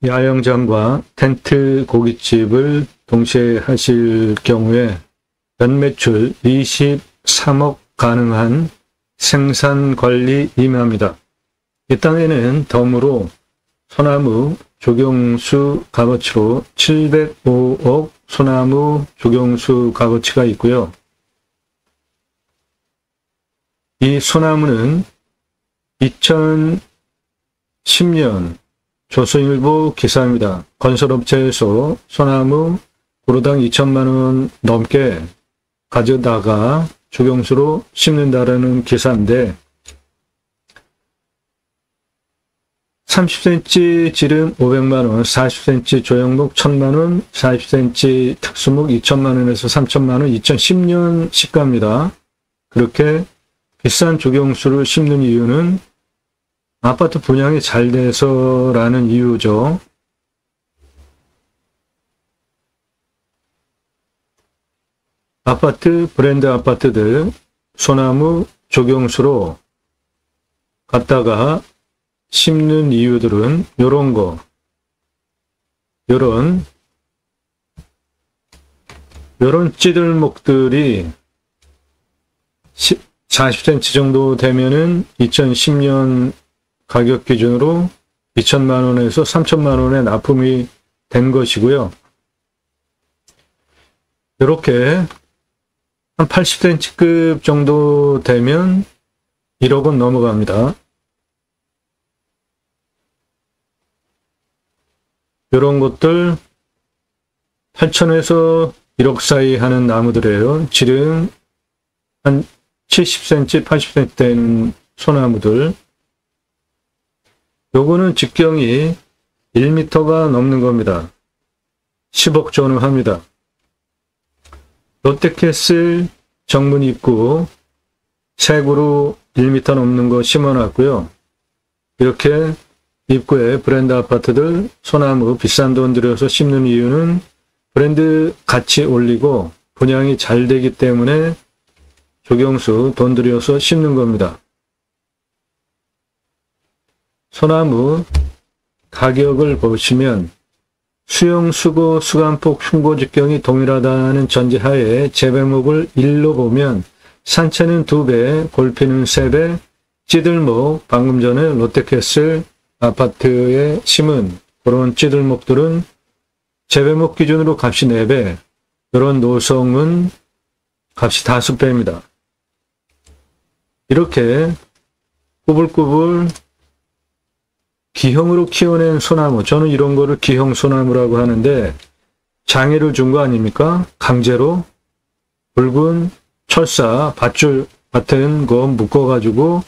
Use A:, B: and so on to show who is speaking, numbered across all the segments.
A: 야영장과 텐트 고깃집을 동시에 하실 경우에 연매출 23억 가능한 생산관리 임야입니다. 이 땅에는 덤으로 소나무 조경수 값어치로 705억 소나무 조경수 값어치가 있고요. 이 소나무는 2010년 조선일보 기사입니다. 건설업체에서 소나무 그루당 2천만 원 넘게 가져다가 조경수로 심는다라는 기사인데 30cm 지름 500만 원, 40cm 조형목 1000만 원, 40cm 특수목 2천만 원에서 3천만 원, 2010년 시가입니다. 그렇게 비싼 조경수를 심는 이유는 아파트 분양이 잘 돼서라는 이유죠. 아파트, 브랜드 아파트들 소나무 조경수로 갖다가 심는 이유들은 요런 거, 요런 찌들목들이 40cm 정도 되면은 2010년 가격 기준으로 2천만 원에서 3천만 원에 납품이 된 것이고요. 이렇게 한 80cm급 정도 되면 1억 원 넘어갑니다. 이런 것들 8천에서 1억 사이 하는 나무들이에요. 지름 한 70cm, 80cm 되는 소나무들. 요거는 직경이 1m가 넘는 겁니다. 10억 전후합니다. 롯데캐슬 정문 입구 색으로 1m 넘는 거 심어놨고요. 이렇게 입구에 브랜드 아파트들 소나무 비싼 돈 들여서 심는 이유는 브랜드 가치 올리고 분양이 잘 되기 때문에 조경수 돈 들여서 심는 겁니다. 소나무 가격을 보시면 수용, 수고, 수간폭, 흉고 직경이 동일하다는 전제하에 재배목을 1로 보면 산채는 2배, 골피는 3배, 찌들목, 방금 전에 롯데캐슬 아파트에 심은 그런 찌들목들은 재배목 기준으로 값이 4배, 이런 노성은 값이 5배입니다. 이렇게 꾸불꾸불 기형으로 키워낸 소나무, 저는 이런 거를 기형 소나무라고 하는데 장애를 준 거 아닙니까? 강제로 붉은 철사, 밧줄 같은 거 묶어가지고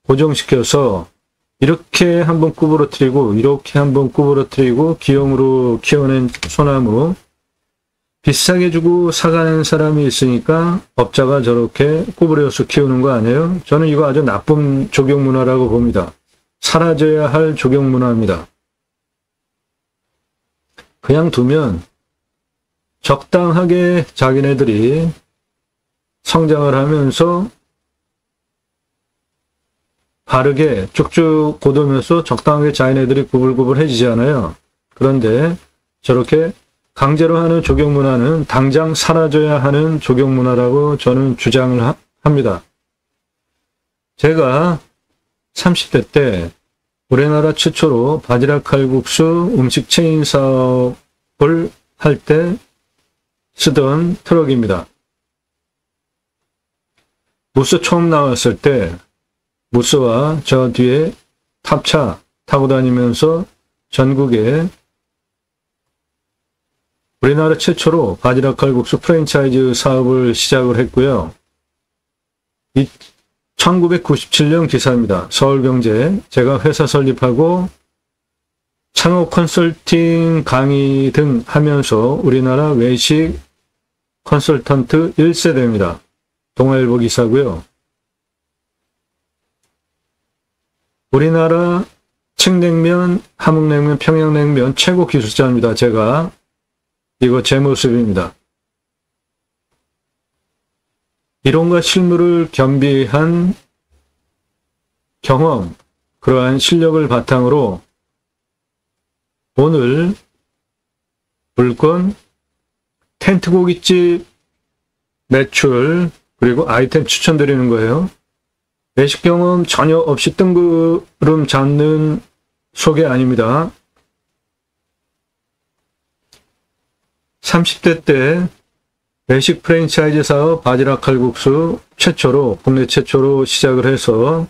A: 고정시켜서 이렇게 한번 구부러뜨리고 이렇게 한번 구부러뜨리고 기형으로 키워낸 소나무 비싸게 주고 사가는 사람이 있으니까 업자가 저렇게 구부려서 키우는 거 아니에요? 저는 이거 아주 나쁜 조경문화라고 봅니다. 사라져야 할 조경문화입니다. 그냥 두면 적당하게 자기네들이 성장을 하면서 바르게 쭉쭉 곧으면서 적당하게 자기네들이 구불구불해지잖아요. 그런데 저렇게 강제로 하는 조경문화는 당장 사라져야 하는 조경문화라고 저는 주장을 합니다. 제가 30대 때 우리나라 최초로 바지락 칼국수 음식 체인 사업을 할 때 쓰던 트럭입니다. 무스 처음 나왔을 때 무스와 저 뒤에 탑차 타고 다니면서 전국에 우리나라 최초로 바지락 칼국수 프랜차이즈 사업을 시작을 했고요. 1997년 기사입니다. 서울경제. 제가 회사 설립하고 창업 컨설팅 강의 등 하면서 우리나라 외식 컨설턴트 1세대입니다. 동아일보 기사고요. 우리나라 칡냉면, 함흥냉면, 평양냉면 최고 기술자입니다. 제가. 이거 제 모습입니다. 이론과 실무를 겸비한 경험, 그러한 실력을 바탕으로 오늘 물건, 텐트 고깃집 매출, 그리고 아이템 추천드리는 거예요. 외식 경험 전혀 없이 뜬구름 잡는 소개 아닙니다. 30대 때 외식 프랜차이즈 사업 바지락 칼국수 국내 최초로 시작을 해서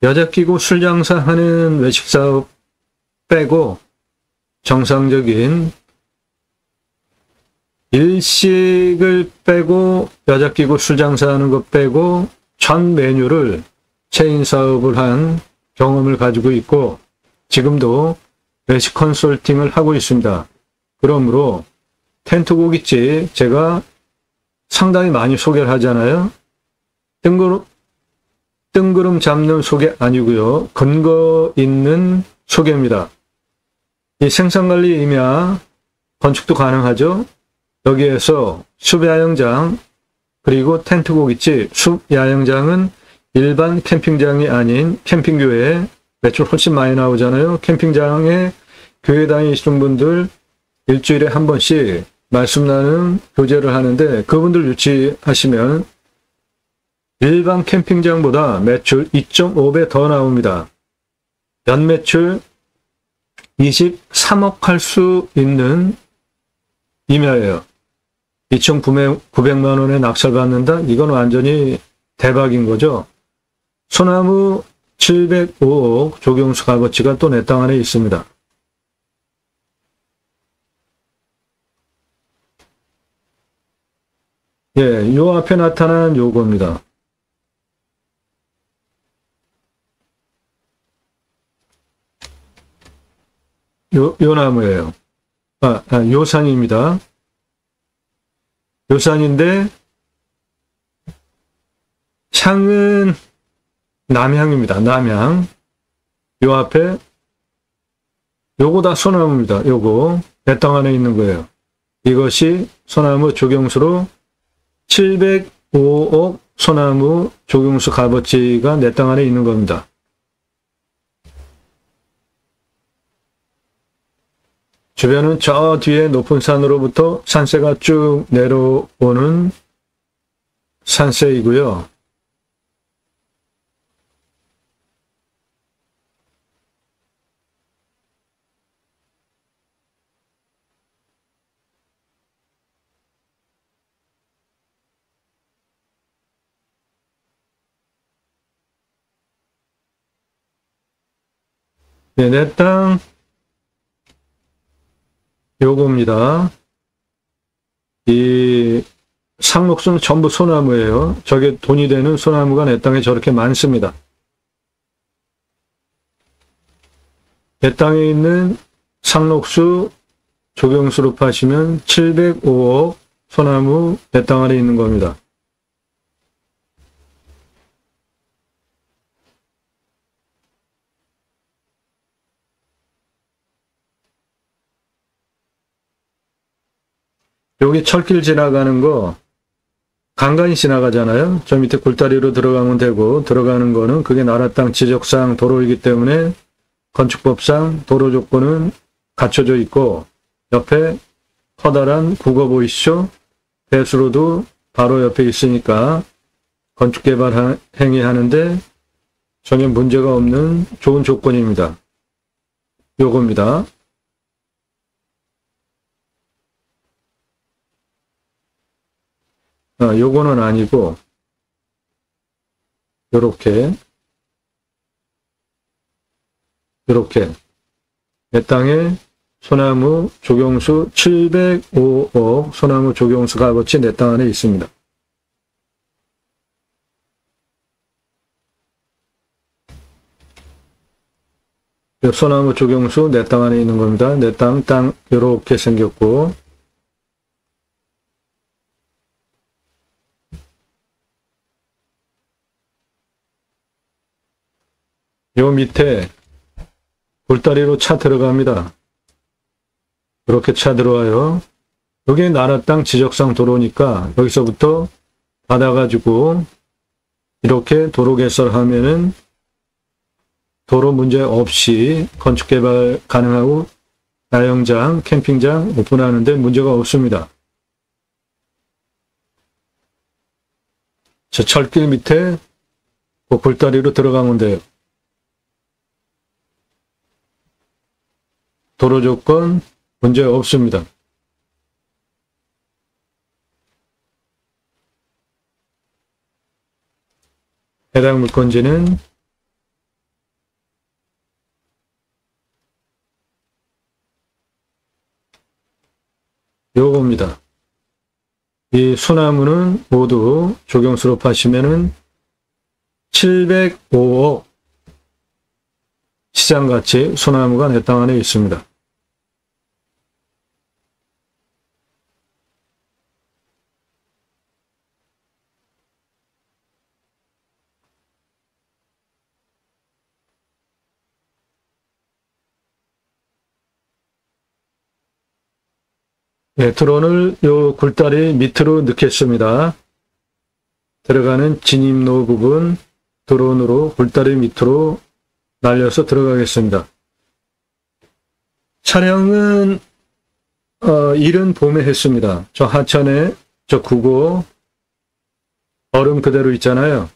A: 여자 끼고 술 장사하는 외식 사업 빼고 정상적인 일식을 빼고 여자 끼고 술 장사하는 것 빼고 전 메뉴를 체인 사업을 한 경험을 가지고 있고 지금도 외식 컨설팅을 하고 있습니다. 그러므로 텐트 고깃집 제가 상당히 많이 소개를 하잖아요. 뜬구름 잡는 소개 아니고요. 근거 있는 소개입니다. 이 생산관리 임야 건축도 가능하죠. 여기에서 숲야영장 그리고 텐트 고깃집, 숲야영장은 일반 캠핑장이 아닌 캠핑교회 매출 훨씬 많이 나오잖아요. 캠핑장에 교회 다니시는 분들 일주일에 한 번씩 말씀 나누는 교제를 하는데 그분들 유치하시면 일반 캠핑장보다 매출 2.5배 더 나옵니다. 연매출 23억 할 수 있는 임야예요. 2,900만 원에 낙찰받는다? 이건 완전히 대박인 거죠. 소나무 705억 조경수 값어치가 또 내 땅 안에 있습니다. 예, 요 앞에 나타난 요겁니다. 요 나무예요. 요 산입니다. 요 산인데 향은 남향입니다. 남향. 요 앞에 요거 다 소나무입니다. 요거 내 땅 안에 있는 거예요. 이것이 소나무 조경수로 705억 소나무 조경수 값어치가 내 땅 안에 있는 겁니다. 주변은 저 뒤에 높은 산으로부터 산세가 쭉 내려오는 산세이고요. 네, 내 땅 요겁니다. 이 상록수는 전부 소나무예요. 저게 돈이 되는 소나무가 내 땅에 저렇게 많습니다. 내 땅에 있는 상록수 조경수로 파시면 705억 소나무 내 땅 안에 있는 겁니다. 여기 철길 지나가는 거 간간히 지나가잖아요. 저 밑에 굴다리로 들어가면 되고 들어가는 거는 그게 나라 땅 지적상 도로이기 때문에 건축법상 도로 조건은 갖춰져 있고 옆에 커다란 국어 보이시죠? 배수로도 바로 옆에 있으니까 건축개발 행위하는데 전혀 문제가 없는 좋은 조건입니다. 요겁니다. 요거는 아니고 요렇게 내 땅에 소나무 조경수 705억 소나무 조경수 값어치 내 땅 안에 있습니다. 요 소나무 조경수 내 땅 안에 있는 겁니다. 내 땅 요렇게 생겼고 요 밑에 굴다리로 차 들어갑니다. 이렇게 차 들어와요. 여기 나라 땅 지적상 도로니까 여기서부터 받아가지고 이렇게 도로 개설하면은 도로 문제 없이 건축 개발 가능하고 야영장, 캠핑장 오픈하는데 문제가 없습니다. 저 철길 밑에 그 골다리로 들어가면 돼요. 도로 조건 문제 없습니다. 해당 물건지는 요겁니다. 이 소나무는 모두 조경수로 파시면은 705억 시장가치 소나무가 내 땅 안에 있습니다. 네, 드론을 요 굴다리 밑으로 넣겠습니다. 들어가는 진입로 부분 드론으로 굴다리 밑으로 날려서 들어가겠습니다. 촬영은 이른 봄에 했습니다. 저 하천에 저 구고 얼음 그대로 있잖아요.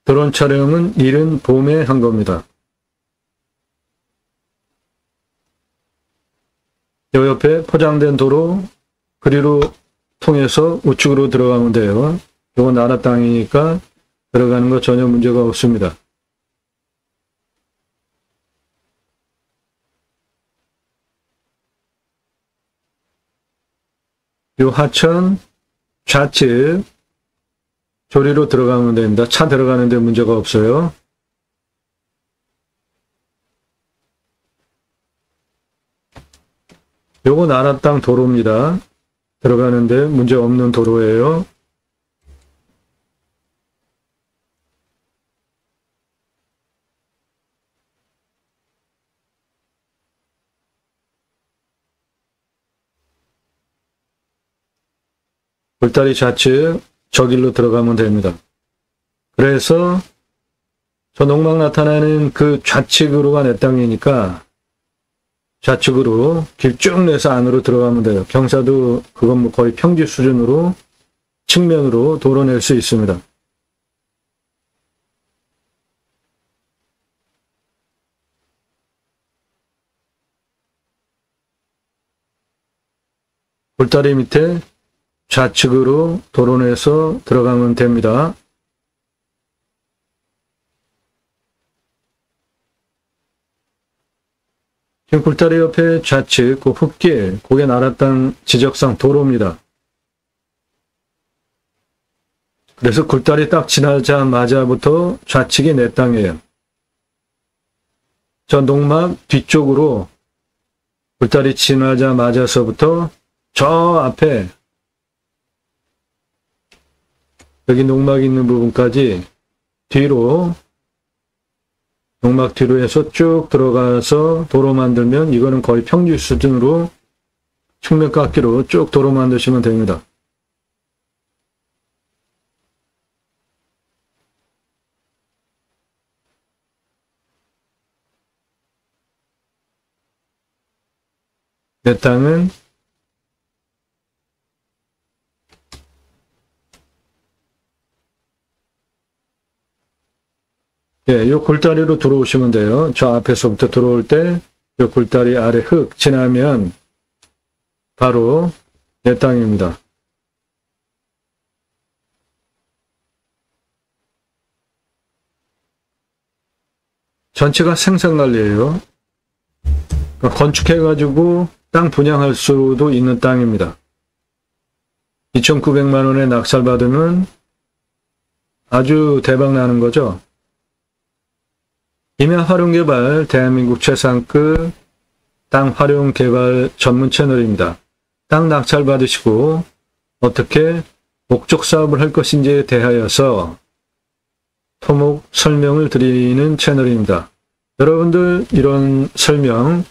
A: 드론 촬영은 이른 봄에 한 겁니다. 요 옆에 포장된 도로 그리로 통해서 우측으로 들어가면 돼요. 요건 나라 땅이니까 들어가는 거 전혀 문제가 없습니다. 요 하천 좌측 조리로 들어가면 됩니다. 차 들어가는데 문제가 없어요. 요거 나라 땅 도로입니다. 들어가는데 문제 없는 도로예요. 골다리 좌측 저 길로 들어가면 됩니다. 그래서 저 농막 나타나는 그 좌측으로가 내 땅이니까 좌측으로 길 쭉 내서 안으로 들어가면 돼요. 경사도 그건 뭐 거의 평지 수준으로 측면으로 도로 낼 수 있습니다. 골다리 밑에 좌측으로 도로 내서 들어가면 됩니다. 지금 굴다리 옆에 좌측, 그 흙길, 그게 나라 땅 지적상 도로입니다. 그래서 굴다리 딱 지나자마자부터 좌측이 내 땅이에요. 저 농막 뒤쪽으로 굴다리 지나자마자서부터 저 앞에 여기 농막 있는 부분까지 뒤로 농막 뒤로 해서 쭉 들어가서 도로 만들면 이거는 거의 평지 수준으로 측면 깎기로 쭉 도로 만드시면 됩니다. 내 땅은 예, 요 골다리로 들어오시면 돼요. 저 앞에서부터 들어올 때, 요 골다리 아래 흙 지나면 바로 내 땅입니다. 전체가 생산관리예요. 그러니까 건축해가지고 땅 분양할 수도 있는 땅입니다. 2,900만 원에 낙찰받으면 아주 대박 나는 거죠. 임야 활용개발 대한민국 최상급 땅 활용개발 전문 채널입니다. 땅 낙찰 받으시고 어떻게 목적 사업을 할 것인지에 대하여서 토목 설명을 드리는 채널입니다. 여러분들 이런 설명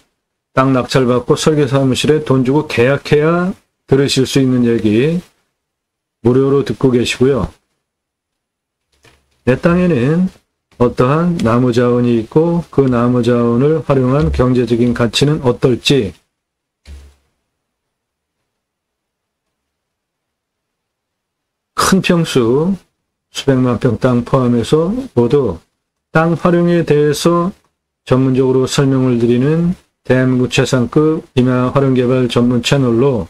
A: 땅 낙찰 받고 설계사무실에 돈 주고 계약해야 들으실 수 있는 얘기 무료로 듣고 계시고요. 내 땅에는 어떠한 나무 자원이 있고 그 나무 자원을 활용한 경제적인 가치는 어떨지 큰 평수 수백만 평 땅 포함해서 모두 땅 활용에 대해서 전문적으로 설명을 드리는 대한민국 최상급 임야 활용개발 전문 채널로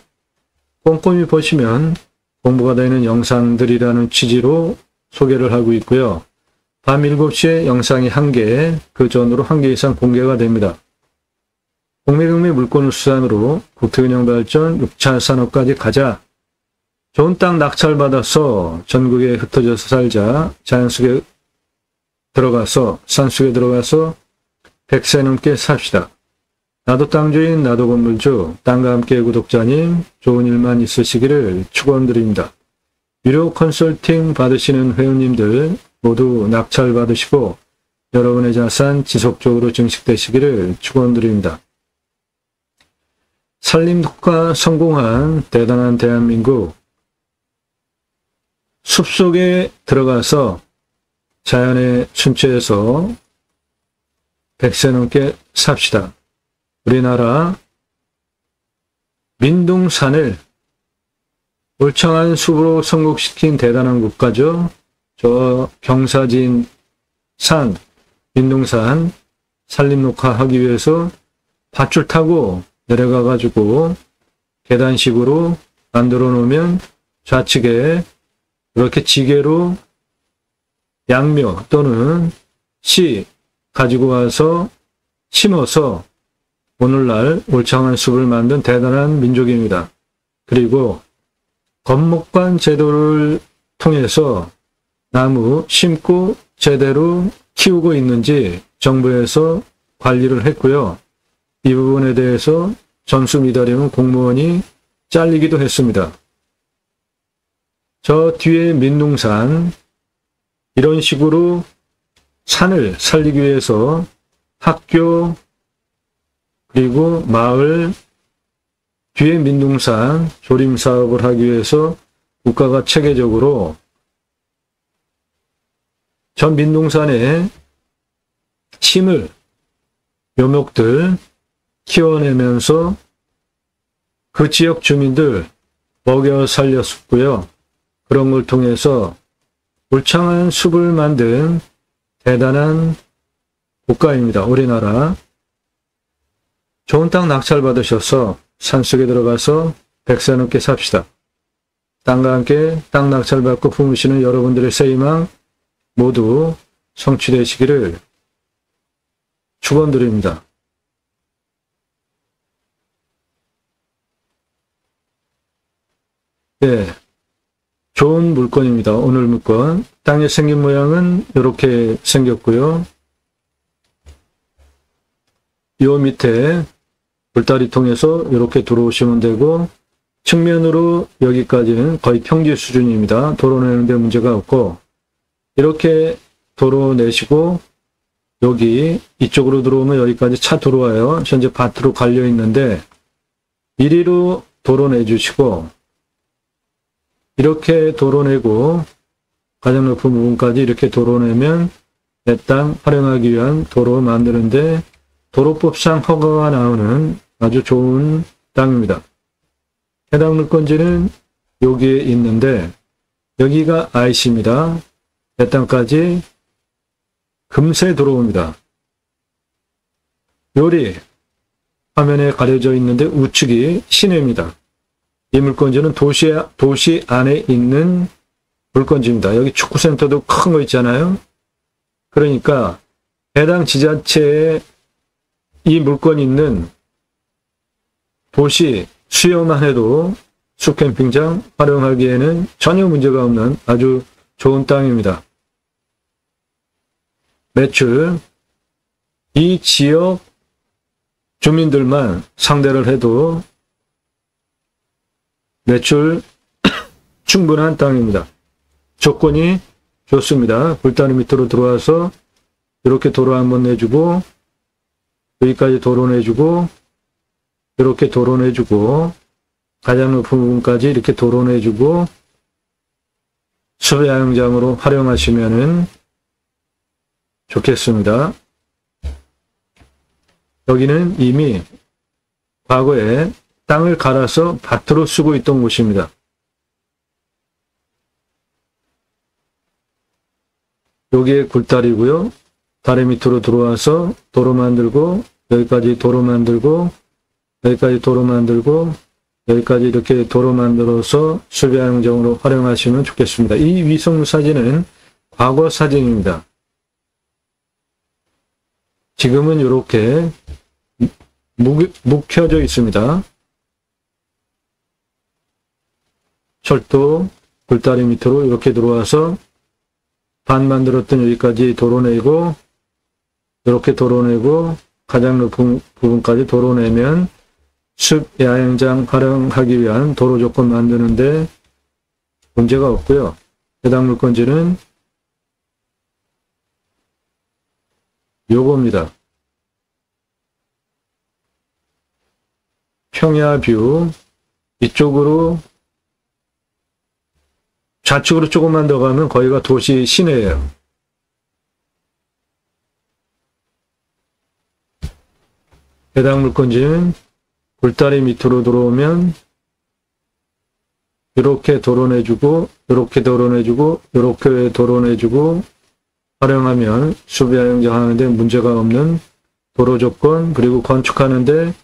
A: 꼼꼼히 보시면 공부가 되는 영상들이라는 취지로 소개를 하고 있고요. 밤 7시에 영상이 1개, 그 전으로 1개 이상 공개가 됩니다. 공매경매 물건을 수단으로 국토균형 발전 6차 산업까지 가자. 좋은 땅 낙찰받아서 전국에 흩어져서 살자. 자연 속에 들어가서 산속에 들어가서 100세 넘게 삽시다. 나도 땅주인 나도 건물주 땅과 함께 구독자님 좋은 일만 있으시기를 축원드립니다. 유료 컨설팅 받으시는 회원님들 모두 낙찰 받으시고 여러분의 자산 지속적으로 증식되시기를 축원드립니다. 산림독과 성공한 대단한 대한민국 숲속에 들어가서 자연의 순체에서 100세 넘게 삽시다. 우리나라 민둥산을 울창한 숲으로 성공시킨 대단한 국가죠. 저 경사진 산, 민둥산 산림녹화하기 위해서 밧줄 타고 내려가 가지고 계단식으로 만들어 놓으면 좌측에 이렇게 지게로 양묘 또는 씨 가지고 와서 심어서 오늘날 울창한 숲을 만든 대단한 민족입니다. 그리고 건목관 제도를 통해서 나무 심고 제대로 키우고 있는지 정부에서 관리를 했고요. 이 부분에 대해서 점수 미달이면 공무원이 잘리기도 했습니다. 저 뒤에 민둥산 이런 식으로 산을 살리기 위해서 학교 그리고 마을 뒤에 민둥산 조림 사업을 하기 위해서 국가가 체계적으로 전 민둥산에 심을 묘목들 키워내면서 그 지역 주민들 먹여 살렸었고요. 그런 걸 통해서 울창한 숲을 만든 대단한 국가입니다. 우리나라. 좋은 땅 낙찰 받으셔서 산속에 들어가서 100세 넘게 삽시다. 땅과 함께 땅 낙찰 받고 품으시는 여러분들의 새희망 모두 성취되시기를 축원드립니다. 네, 좋은 물건입니다. 오늘 물건. 땅의 생긴 모양은 이렇게 생겼고요. 요 밑에 불다리 통해서 이렇게 들어오시면 되고 측면으로 여기까지는 거의 평지 수준입니다. 도로 내는데 문제가 없고 이렇게 도로 내시고 여기 이쪽으로 들어오면 여기까지 차 들어와요. 현재 밭으로 갈려 있는데 이리로 도로 내주시고 이렇게 도로 내고 가장 높은 부분까지 이렇게 도로 내면 내 땅 활용하기 위한 도로 만드는데 도로법상 허가가 나오는 아주 좋은 땅입니다. 해당 물건지는 여기에 있는데 여기가 IC입니다. 내 땅까지 금세 들어옵니다. 요리 화면에 가려져 있는데 우측이 시내입니다. 이 물건지는 도시 안에 있는 물건지입니다. 여기 축구센터도 큰 거 있잖아요. 그러니까 해당 지자체에 이 물건이 있는 도시 수요만 해도 숲캠핑장 활용하기에는 전혀 문제가 없는 아주 좋은 땅입니다. 매출 이 지역 주민들만 상대를 해도 매출 충분한 땅입니다. 조건이 좋습니다. 불다리 밑으로 들어와서 이렇게 도로 한번 내주고 여기까지 도로 내주고 이렇게 도로 내주고 가장 높은 부분까지 이렇게 도로 내주고 숲야영장으로 활용하시면은 좋겠습니다. 여기는 이미 과거에 땅을 갈아서 밭으로 쓰고 있던 곳입니다. 여기에 굴다리고요. 다리 밑으로 들어와서 도로 만들고, 여기까지 도로 만들고, 여기까지 도로 만들고, 여기까지 이렇게 도로 만들어서 수비활용정으로 활용하시면 좋겠습니다. 이 위성 사진은 과거 사진입니다. 지금은 이렇게 묵혀져 있습니다. 철도 굴다리 밑으로 이렇게 들어와서 반 만들었던 여기까지 도로내고, 이렇게 도로내고, 가장 높은 부분까지 도로내면 숲 야영장 활용하기 위한 도로 조건 만드는데 문제가 없고요. 해당 물건지는 요겁니다. 평야뷰 이쪽으로 좌측으로 조금만 더 가면 거기가 도시 시내예요. 해당 물건지는 굴다리 밑으로 들어오면 이렇게 도로내주고, 이렇게 도로내주고, 이렇게 도로내주고 활용하면 수비활용장 하는데 문제가 없는 도로 조건, 그리고 건축하는데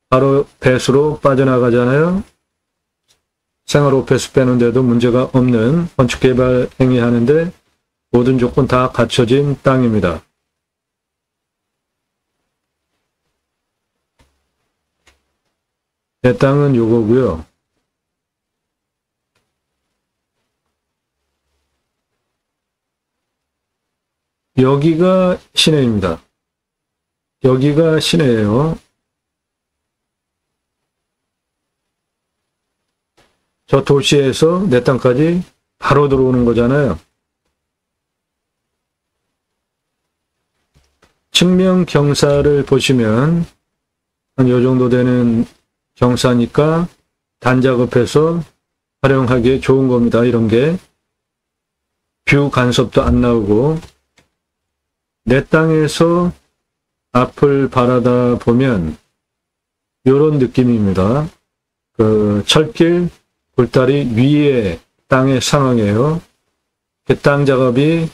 A: 바로 배수로 빠져나가잖아요. 생활 오폐수 빼는데도 문제가 없는 건축개발 행위하는데 모든 조건 다 갖춰진 땅입니다. 내 땅은 요거고요. 여기가 시내입니다. 여기가 시내예요. 저 도시에서 내 땅까지 바로 들어오는 거잖아요. 측면 경사를 보시면 한 요 정도 되는 경사니까 단작업해서 활용하기에 좋은 겁니다. 이런 게 뷰 간섭도 안 나오고, 내 땅에서 앞을 바라다 보면 이런 느낌입니다. 그 철길 굴다리 위에 땅의 상황이에요. 그 땅 작업이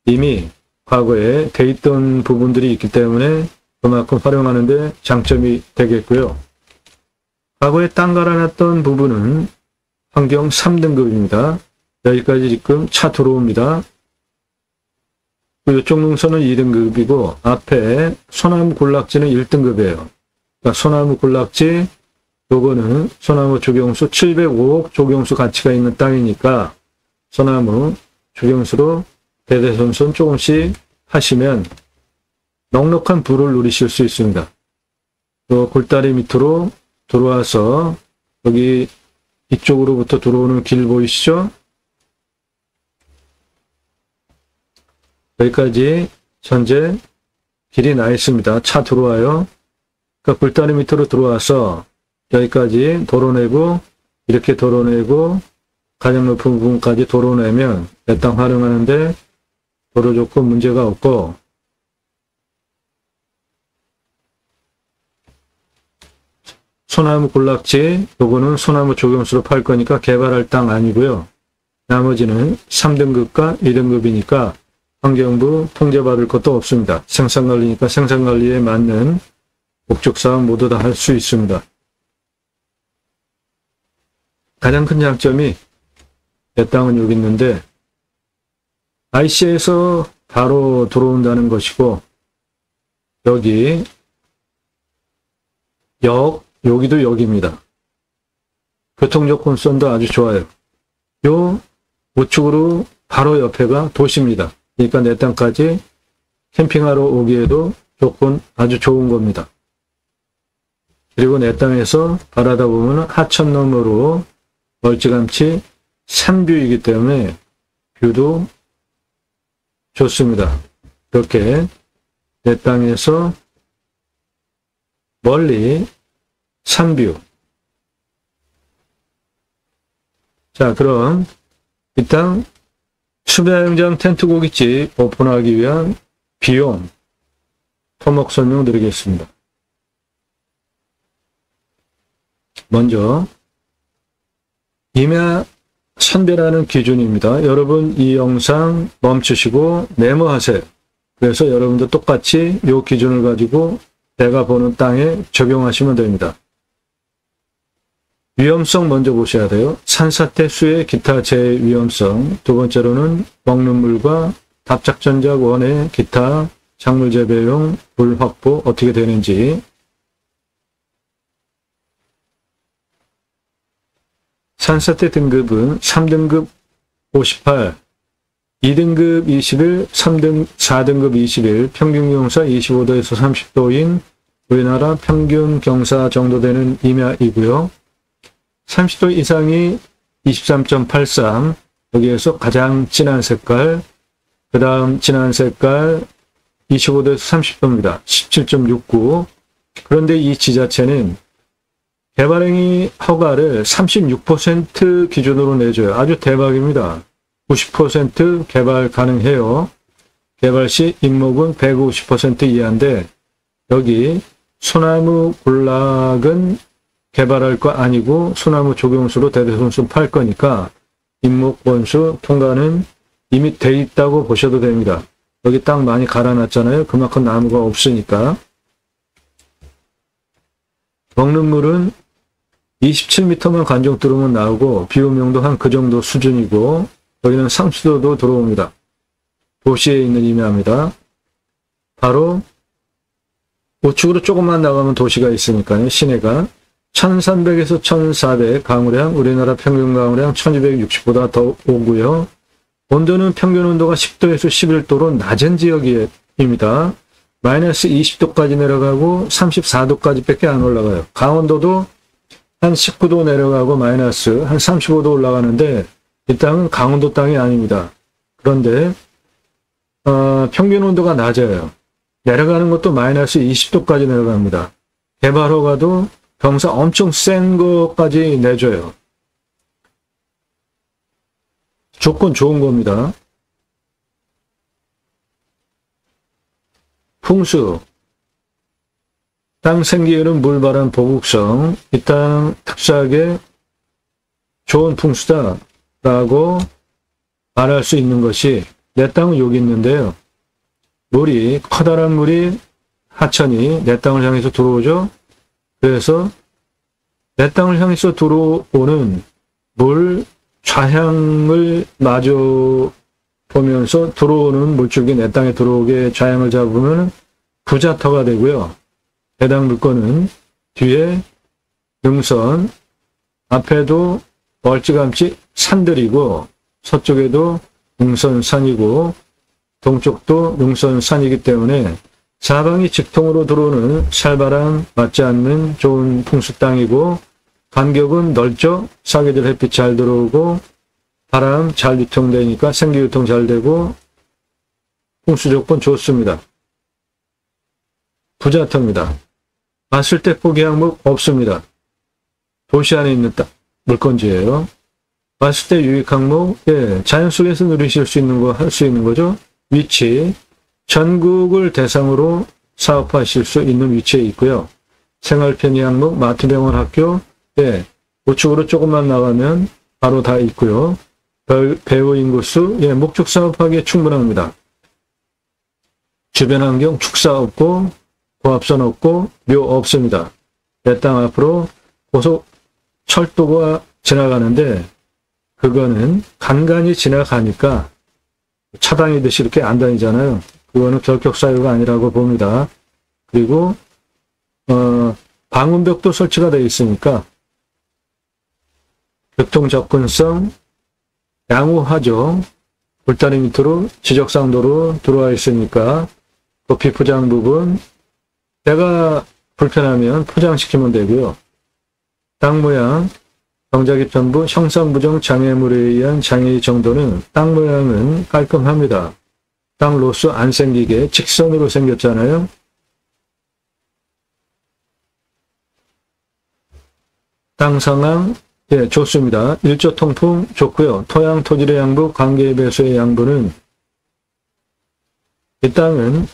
A: 이미 과거에 돼 있던 부분들이 있기 때문에 그만큼 활용하는데 장점이 되겠고요. 과거에 땅 갈아놨던 부분은 환경 3등급입니다. 여기까지 지금 차 들어옵니다. 이쪽 능선은 2등급이고 앞에 소나무 군락지는 1등급이에요. 그러니까 소나무 군락지, 요거는 소나무 조경수 705억 조경수 가치가 있는 땅이니까 소나무 조경수로 대대손손 조금씩 하시면 넉넉한 부를 누리실 수 있습니다. 또 굴다리 밑으로 들어와서 여기 이쪽으로부터 들어오는 길 보이시죠? 여기까지 현재 길이 나 있습니다. 차 들어와요. 그러니까 굴다리 밑으로 들어와서 여기까지 도로내고, 이렇게 도로내고, 가장 높은 부분까지 도로내면 내 땅 활용하는데 도로 조건 문제가 없고, 소나무 군락지, 요거는 소나무 조경수로 팔 거니까 개발할 땅 아니고요. 나머지는 3등급과 2등급이니까 환경부 통제받을 것도 없습니다. 생산관리니까 생산관리에 맞는 목적사항 모두 다 할 수 있습니다. 가장 큰 장점이 내 땅은 여기 있는데 IC에서 바로 들어온다는 것이고, 여기 여기도 여기입니다. 교통조건선도 아주 좋아요. 요 우측으로 바로 옆에가 도시입니다. 그러니까 내 땅까지 캠핑하러 오기에도 조건 아주 좋은 겁니다. 그리고 내 땅에서 바라다 보면 하천 너머로 멀찌감치 산뷰이기 때문에 뷰도 좋습니다. 이렇게 내 땅에서 멀리 산뷰. 자, 그럼 일단 수배야영장 텐트 고깃집 오픈하기 위한 비용, 토목 설명 드리겠습니다. 먼저 임야 선별하는 기준입니다. 여러분 이 영상 멈추시고 메모하세요. 그래서 여러분도 똑같이 이 기준을 가지고 내가 보는 땅에 적용하시면 됩니다. 위험성 먼저 보셔야 돼요. 산사태, 수해, 기타 재해 위험성. 두 번째로는 먹는 물과 답작전작 원해 기타 작물 재배용 물 확보 어떻게 되는지. 산사태 등급은 3등급 58, 2등급 21, 4등급 21, 평균 경사 25도에서 30도인 우리나라 평균 경사 정도 되는 임야이고요. 30도 이상이 23.83, 여기에서 가장 진한 색깔, 그 다음 진한 색깔 25도에서 30도입니다. 17.69. 그런데 이 지자체는 개발행위 허가를 36% 기준으로 내줘요. 아주 대박입니다. 90% 개발 가능해요. 개발 시 인목은 150% 이하인데 여기 소나무 군락은 개발할 거 아니고 소나무 조경수로 대대손손 팔 거니까 인목 원수 통과는 이미 돼 있다고 보셔도 됩니다. 여기 땅 많이 갈아놨잖아요. 그만큼 나무가 없으니까. 먹는 물은 27m만 관정 뚫으면 나오고 비오명도 한 그 정도 수준이고 여기는 상수도도 들어옵니다. 도시에 있는 임야입니다. 바로 우측으로 조금만 나가면 도시가 있으니까요. 시내가 1300에서 1400 강우량, 우리나라 평균 강우량 1260보다 더 오고요. 온도는 평균 온도가 10도에서 11도로 낮은 지역입니다. 마이너스 20도까지 내려가고 34도까지 밖에 안 올라가요. 강원도도 한 19도 내려가고 마이너스 한 35도 올라가는데 이 땅은 강원도 땅이 아닙니다. 그런데 평균 온도가 낮아요. 내려가는 것도 마이너스 20도까지 내려갑니다. 개발 허가도 경사 엄청 센 것까지 내줘요. 조건 좋은 겁니다. 풍수, 땅 생기에는 물바람 보국성, 이 땅 특수하게 좋은 풍수다라고 말할 수 있는 것이 내 땅은 여기 있는데요. 물이, 커다란 물이 하천이 내 땅을 향해서 들어오죠. 그래서 내 땅을 향해서 들어오는 물 좌향을 마주 보면서 들어오는 물줄기 내 땅에 들어오게 좌향을 잡으면 부자터가 되고요. 해당 물건은 뒤에 능선, 앞에도 멀찌감치 산들이고 서쪽에도 능선산이고 동쪽도 능선산이기 때문에 사방이 직통으로 들어오는 살바람 맞지 않는 좋은 풍수 땅이고 간격은 넓죠. 사계절 햇빛 잘 들어오고 바람 잘 유통되니까 생기유통 잘 되고 풍수 조건 좋습니다. 부자터입니다. 봤을 때 포기 항목 없습니다. 도시 안에 있는 물건지예요. 봤을 때 유익 항목, 자연 속에서 누리실 수 있는 거, 할 수 있는 거죠. 위치, 전국을 대상으로 사업하실 수 있는 위치에 있고요. 생활 편의 항목, 마트, 병원, 학교, 우측으로 조금만 나가면 바로 다 있고요. 배우 인구수, 목축 사업하기에 충분합니다. 주변 환경 축사 없고 고압선 없고 묘 없습니다. 내 땅 앞으로 고속 철도가 지나가는데 그거는 간간히 지나가니까 차다니듯이 이렇게 안 다니잖아요. 그거는 결격사유가 아니라고 봅니다. 그리고 방음벽도 설치가 되어 있으니까 교통 접근성 양호하죠. 울타리 밑으로 지적상도로 들어와 있으니까 높이 포장 부분 내가 불편하면 포장시키면 되고요. 땅 모양, 경작입 전부 형상부정 장애물에 의한 장애의 정도는 땅 모양은 깔끔합니다. 땅 로스 안 생기게 직선으로 생겼잖아요. 땅 상황 좋습니다. 일조 통풍 좋고요. 토양 토질의 양부, 관계 배수의 양부는 이 땅은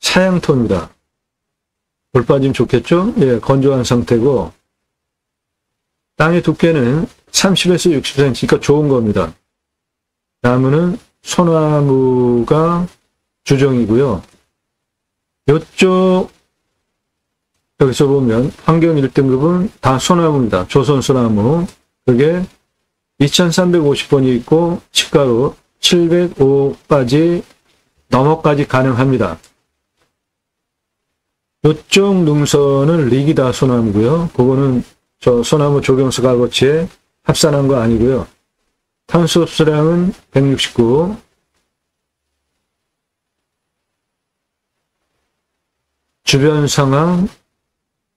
A: 사양토입니다. 물 빠지면 좋겠죠? 예, 건조한 상태고, 땅의 두께는 30에서 60cm, 그러니까 좋은 겁니다. 나무는 소나무가 주종이고요. 이쪽, 여기서 보면 환경 1등급은 다 소나무입니다. 조선 소나무. 그게 2350번이 있고, 시가로 705까지 넘어까지 가능합니다. 이쪽 능선은 리기다 소나무고요. 그거는 저 소나무 조경수 값어치에 합산한 거 아니고요. 탄소 흡수량은 169. 주변 상황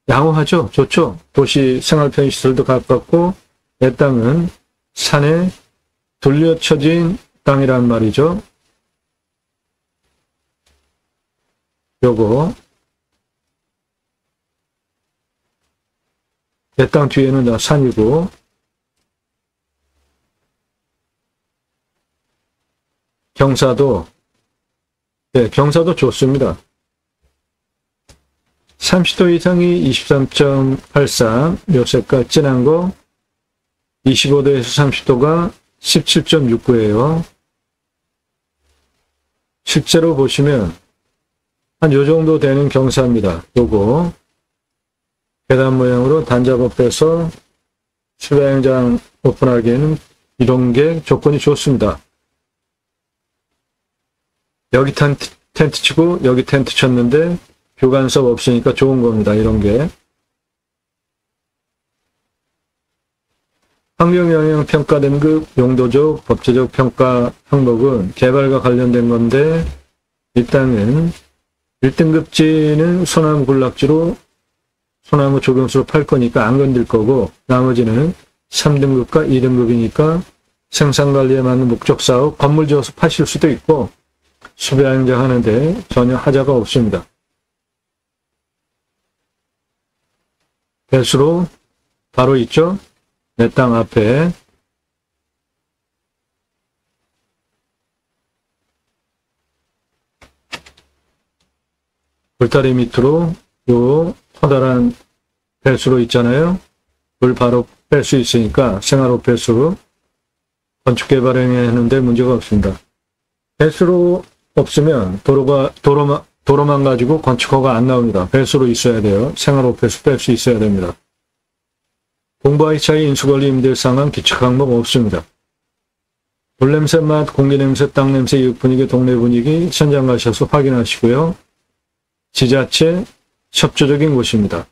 A: 양호하죠? 좋죠? 도시 생활편의시설도 가깝고 내 땅은 산에 둘러쳐진 땅이란 말이죠. 요거 내 땅 뒤에는 다 산이고 경사도 네, 경사도 좋습니다. 30도 이상이 23.83, 요 색깔 진한 거 25도에서 30도가 17.69예요. 실제로 보시면 한 요 정도 되는 경사입니다. 요거 계단 모양으로 단작업해서 수배행장 오픈하기에는 이런 게 조건이 좋습니다. 여기 텐트 치고 여기 텐트 쳤는데 교간섭 없으니까 좋은 겁니다. 이런 게. 환경영향평가 등급 용도적 법제적 평가 항목은 개발과 관련된 건데 이 땅은 1등급지는 소나무 군락지로 소나무 조경수로 팔 거니까 안 건들 거고 나머지는 3등급과 2등급이니까 생산관리에 맞는 목적사업 건물 지어서 파실 수도 있고 수배행장 하는데 전혀 하자가 없습니다. 배수로 바로 있죠? 내 땅 앞에 울타리 밑으로 요 커다란 배수로 있잖아요. 물 바로 뺄 수 있으니까 생활호 배수로 건축개발행위 하는데 문제가 없습니다. 배수로 없으면 도로만 가지고 건축허가 안 나옵니다. 배수로 있어야 돼요. 생활호 배수 뺄 수 있어야 됩니다. 공부하기 차이 인수관리 임대 상황 기초 항목 없습니다. 물냄새 맛, 공기냄새, 땅냄새, 이웃 분위기, 동네 분위기 현장 가셔서 확인하시고요. 지자체 협조적인 곳입니다.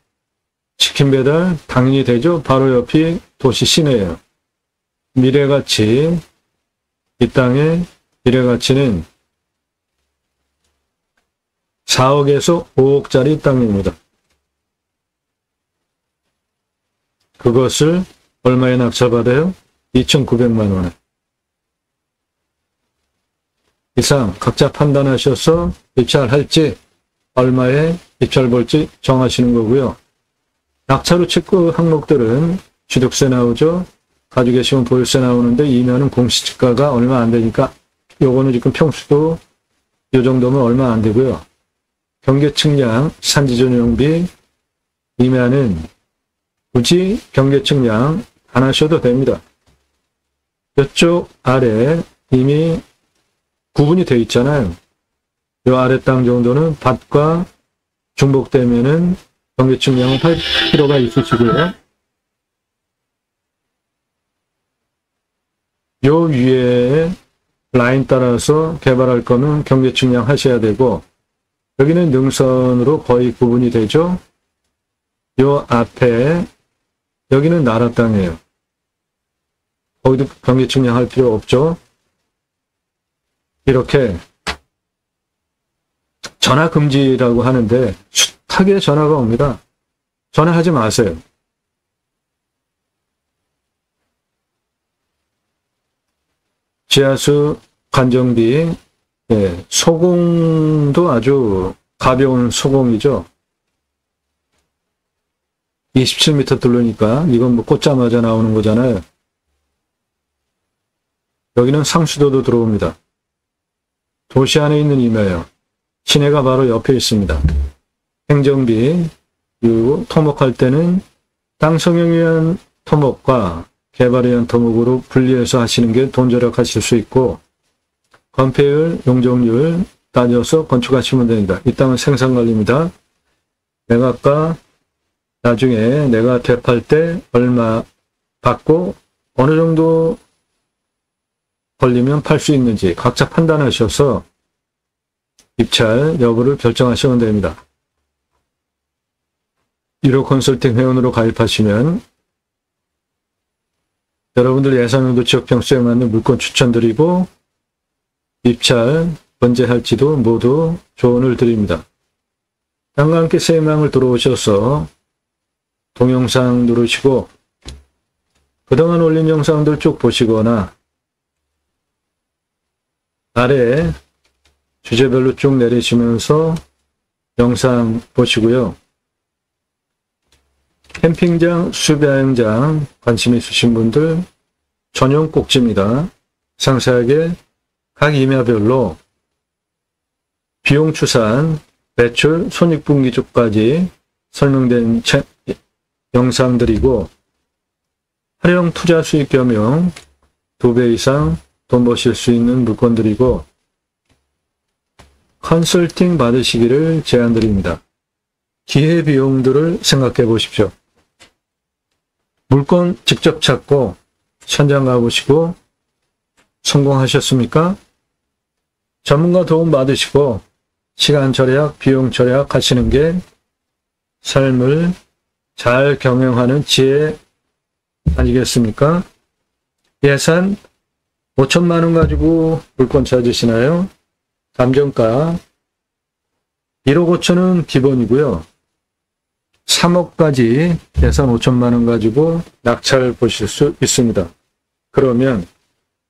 A: 치킨 배달 당연히 되죠. 바로 옆이 도시 시내예요. 미래가치, 이 땅의 미래가치는 4억에서 5억짜리 땅입니다. 그것을 얼마에 낙찰받아요? 2,900만 원에. 이상 각자 판단하셔서 입찰할지 얼마에 입찰 볼지 정하시는 거고요. 낙찰 후 체크 항목들은 취득세 나오죠. 가지고 계시면 보유세 나오는데 이면은 공시지가가 얼마 안 되니까 요거는 지금 평수도 요 정도면 얼마 안 되고요. 경계 측량, 산지 전용비 이면은 굳이 경계 측량 안 하셔도 됩니다. 이쪽 아래 이미 구분이 되어 있잖아요. 이 아래 땅 정도는 밭과 중복되면은 경계 측량을 할 필요가 있으시고요. 요 위에 라인 따라서 개발할 거는 경계 측량 하셔야 되고 여기는 능선으로 거의 구분이 되죠. 요 앞에 여기는 나라 땅이에요. 거기도 경계 측량할 필요 없죠. 이렇게 전화 금지라고 하는데 숱하게 전화가 옵니다. 전화하지 마세요. 지하수 관정비, 예, 소공도 아주 가벼운 소공이죠. 27m 뚫으니까 이건 뭐 꽂자마자 나오는 거잖아요. 여기는 상수도도 들어옵니다. 도시 안에 있는 임야예요. 시내가 바로 옆에 있습니다. 행정비, 그리고 토목할 때는 땅 성형을 위한 토목과 개발을 위한 토목으로 분리해서 하시는 게 돈 절약하실 수 있고, 건폐율, 용적률 따져서 건축하시면 됩니다. 이 땅은 생산관리입니다. 매각가, 나중에 내가 되팔 때 얼마 받고 어느 정도 걸리면 팔 수 있는지 각자 판단하셔서 입찰 여부를 결정하시면 됩니다. 1호 컨설팅 회원으로 가입하시면 여러분들 예산용도 지역평수에 맞는 물건 추천드리고 입찰 언제 할지도 모두 조언을 드립니다. 땅과 함께 세망을 들어오셔서 동영상 누르시고 그동안 올린 영상들 쭉 보시거나 아래 주제별로 쭉 내리시면서 영상 보시고요. 캠핑장, 수배여행장 관심 있으신 분들 전용 꼭지입니다. 상세하게 각 임야별로 비용 추산, 매출, 손익분기조까지 설명된 영상들이고 활용 투자 수익 겸용 2배 이상 돈 버실 수 있는 물건들이고 컨설팅 받으시기를 제안드립니다. 기회비용들을 생각해 보십시오. 물건 직접 찾고 현장 가보시고 성공하셨습니까? 전문가 도움 받으시고 시간 절약, 비용 절약 하시는 게 삶을 잘 경영하는 지혜 아니겠습니까? 예산 5천만 원 가지고 물건 찾으시나요? 감정가 1억 5천은 기본이고요. 3억까지 예산 5천만 원 가지고 낙찰 보실 수 있습니다. 그러면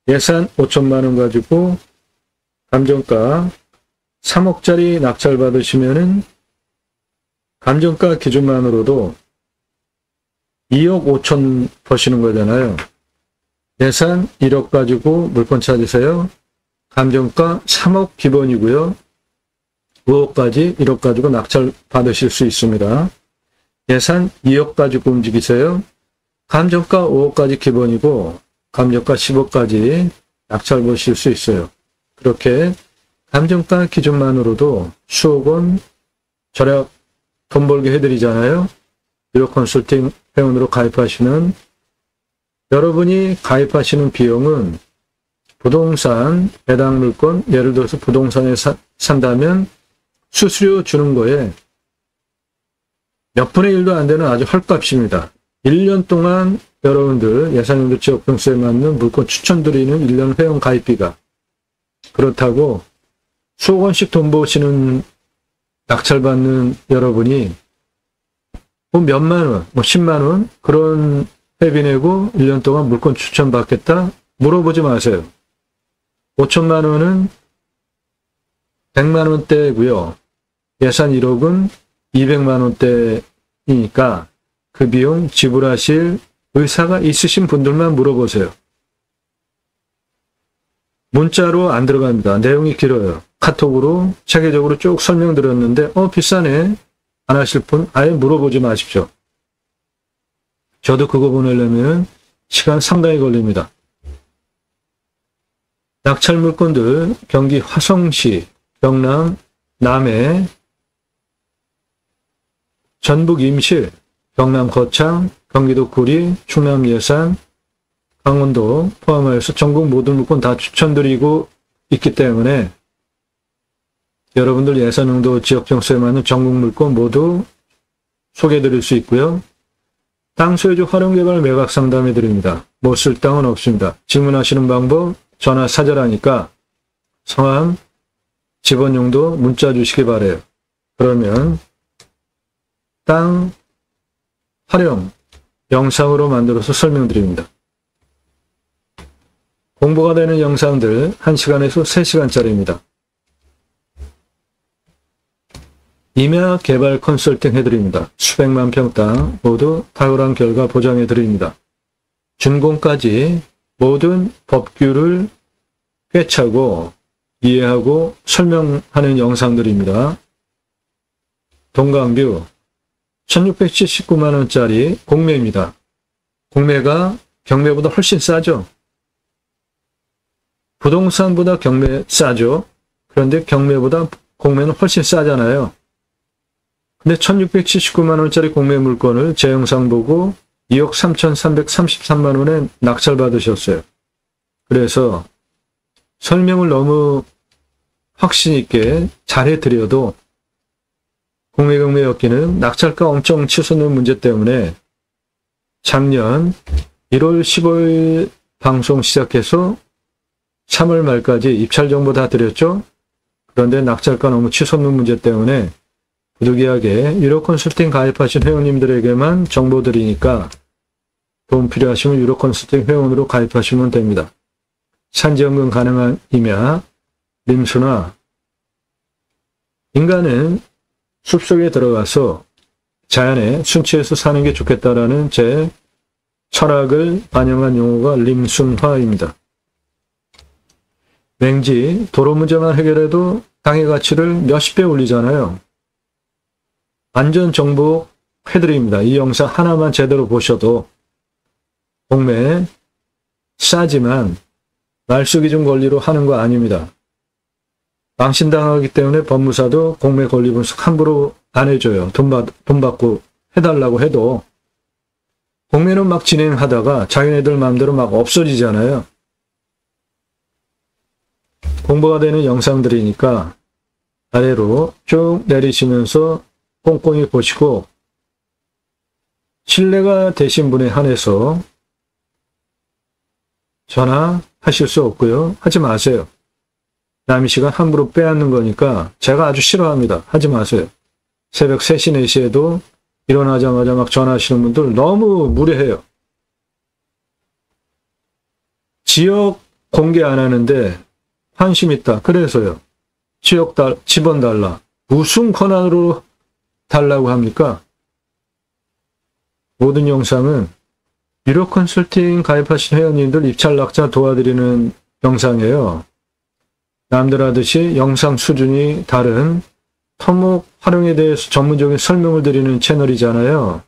A: 예산 5천만 원 가지고 감정가 3억짜리 낙찰 받으시면은 감정가 기준만으로도 2억 5천 버시는 거잖아요. 예산 1억 가지고 물건 찾으세요. 감정가 3억 기본이고요. 5억까지 1억 가지고 낙찰 받으실 수 있습니다. 예산 2억 가지고 움직이세요. 감정가 5억까지 기본이고 감정가 10억까지 낙찰 보실 수 있어요. 그렇게 감정가 기준만으로도 수억 원 절약 돈 벌게 해드리잖아요. 1호 컨설팅 회원으로 가입하시는 여러분이 가입하시는 비용은 부동산 해당 물건 예를 들어서 부동산에 산다면 수수료 주는 거에 몇 분의 1도 안 되는 아주 헐값입니다. 1년 동안 여러분들 예산용도 지역평수에 맞는 물건 추천드리는 1년 회원 가입비가 그렇다고 수억 원씩 돈 버시는 낙찰받는 여러분이 뭐 몇만 원, 뭐 10만 원 그런 회비 내고 1년 동안 물건 추천받겠다? 물어보지 마세요. 5천만 원은 100만 원대고요. 예산 1억은 200만 원대이니까 그 비용 지불하실 의사가 있으신 분들만 물어보세요. 문자로 안 들어갑니다. 내용이 길어요. 카톡으로 체계적으로 쭉 설명드렸는데 비싸네. 안 하실 분 아예 물어보지 마십시오. 저도 그거 보내려면 시간 상당히 걸립니다. 낙찰 물건들 경기 화성시, 경남, 남해, 전북 임실, 경남 거창, 경기도 구리, 충남 예산, 강원도 포함하여서 전국 모든 물건 다 추천드리고 있기 때문에 여러분들 예산용도 지역평수에 맞는 전국 물건 모두 소개해드릴 수 있고요. 땅 소유주 활용개발 매각 상담해드립니다. 못 쓸 땅은 없습니다. 질문하시는 방법 전화 사절하니까 성함, 집원용도 문자 주시기 바래요. 그러면 땅 활용 영상으로 만들어서 설명드립니다. 공부가 되는 영상들 1시간에서 3시간짜리입니다. 임야 개발 컨설팅 해드립니다. 수백만 평 땅 모두 탁월한 결과 보장해드립니다. 준공까지 모든 법규를 꿰차고 이해하고 설명하는 영상들입니다. 동강뷰 1679만 원짜리 공매입니다. 공매가 경매보다 훨씬 싸죠. 부동산보다 경매 싸죠. 그런데 경매보다 공매는 훨씬 싸잖아요. 근데 1679만 원짜리 공매 물건을 제 영상 보고 2억 3,333만 원에 낙찰받으셨어요. 그래서 설명을 너무 확신 있게 잘해드려도 공매경매였기는 낙찰가 엄청 치솟는 문제 때문에 작년 1월 15일 방송 시작해서 3월 말까지 입찰 정보 다 드렸죠. 그런데 낙찰가 너무 치솟는 문제 때문에 부득이하게 유로 컨설팅 가입하신 회원님들에게만 정보 드리니까 도움 필요하시면 유로 컨설팅 회원으로 가입하시면 됩니다. 산지연금 가능하이며 림수나 인간은 숲속에 들어가서 자연에 순치해서 사는 게 좋겠다라는 제 철학을 반영한 용어가 림순화입니다. 맹지 도로 문제만 해결해도 땅의 가치를 몇십 배 올리잖아요. 완전 정복해드립니다. 이 영상 하나만 제대로 보셔도 공매 싸지만 말숙이 좀 권리로 하는 거 아닙니다. 망신당하기 때문에 법무사도 공매 권리 분석 함부로 안 해줘요. 돈 받고 해달라고 해도 공매는 막 진행하다가 자기네들 마음대로 막 없어지잖아요. 공부가 되는 영상들이니까 아래로 쭉 내리시면서 꼼꼼히 보시고 신뢰가 되신 분에 한해서 전화하실 수 없고요. 하지 마세요. 남의 시간 함부로 빼앗는 거니까 제가 아주 싫어합니다. 하지 마세요. 새벽 3시, 4시에도 일어나자마자 막 전화하시는 분들 너무 무례해요. 지역 공개 안 하는데 관심 있다. 그래서요. 집원 달라. 무슨 권한으로 달라고 합니까? 모든 영상은 유료 컨설팅 가입하신 회원님들 입찰 낙찰 도와드리는 영상이에요. 남들 하듯이 영상 수준이 다른 토목 활용에 대해서 전문적인 설명을 드리는 채널이잖아요.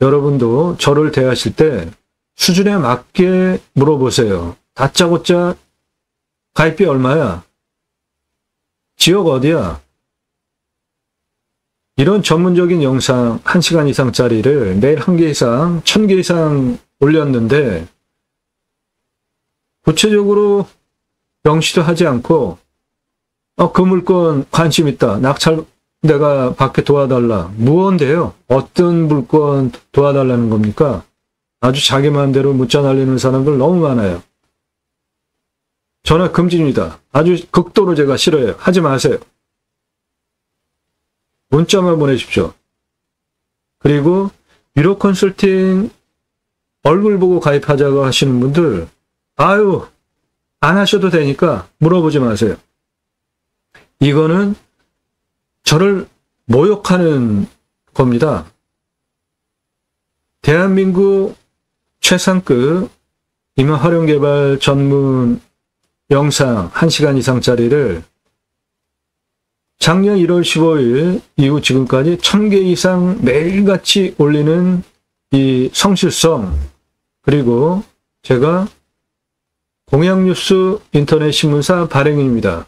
A: 여러분도 저를 대하실 때 수준에 맞게 물어보세요. 다짜고짜 가입비 얼마야? 지역 어디야? 이런 전문적인 영상 1시간 이상짜리를 매일 1개 이상, 1000개 이상 올렸는데 구체적으로 명시도 하지 않고 그 물건 관심 있다. 낙찰 내가 받게 도와달라. 무언데요? 어떤 물건 도와달라는 겁니까? 아주 자기 마음대로 문자 날리는 사람들 너무 많아요. 전화 금지입니다. 아주 극도로 제가 싫어해요. 하지 마세요. 문자만 보내십시오. 그리고 유료 컨설팅 얼굴 보고 가입하자고 하시는 분들 아유 안 하셔도 되니까 물어보지 마세요. 이거는 저를 모욕하는 겁니다. 대한민국 최상급 임화 활용개발 전문 영상 1시간 이상짜리를 작년 1월 15일 이후 지금까지 1000개 이상 매일같이 올리는 이 성실성, 그리고 제가 공약뉴스 인터넷 신문사 발행인입니다.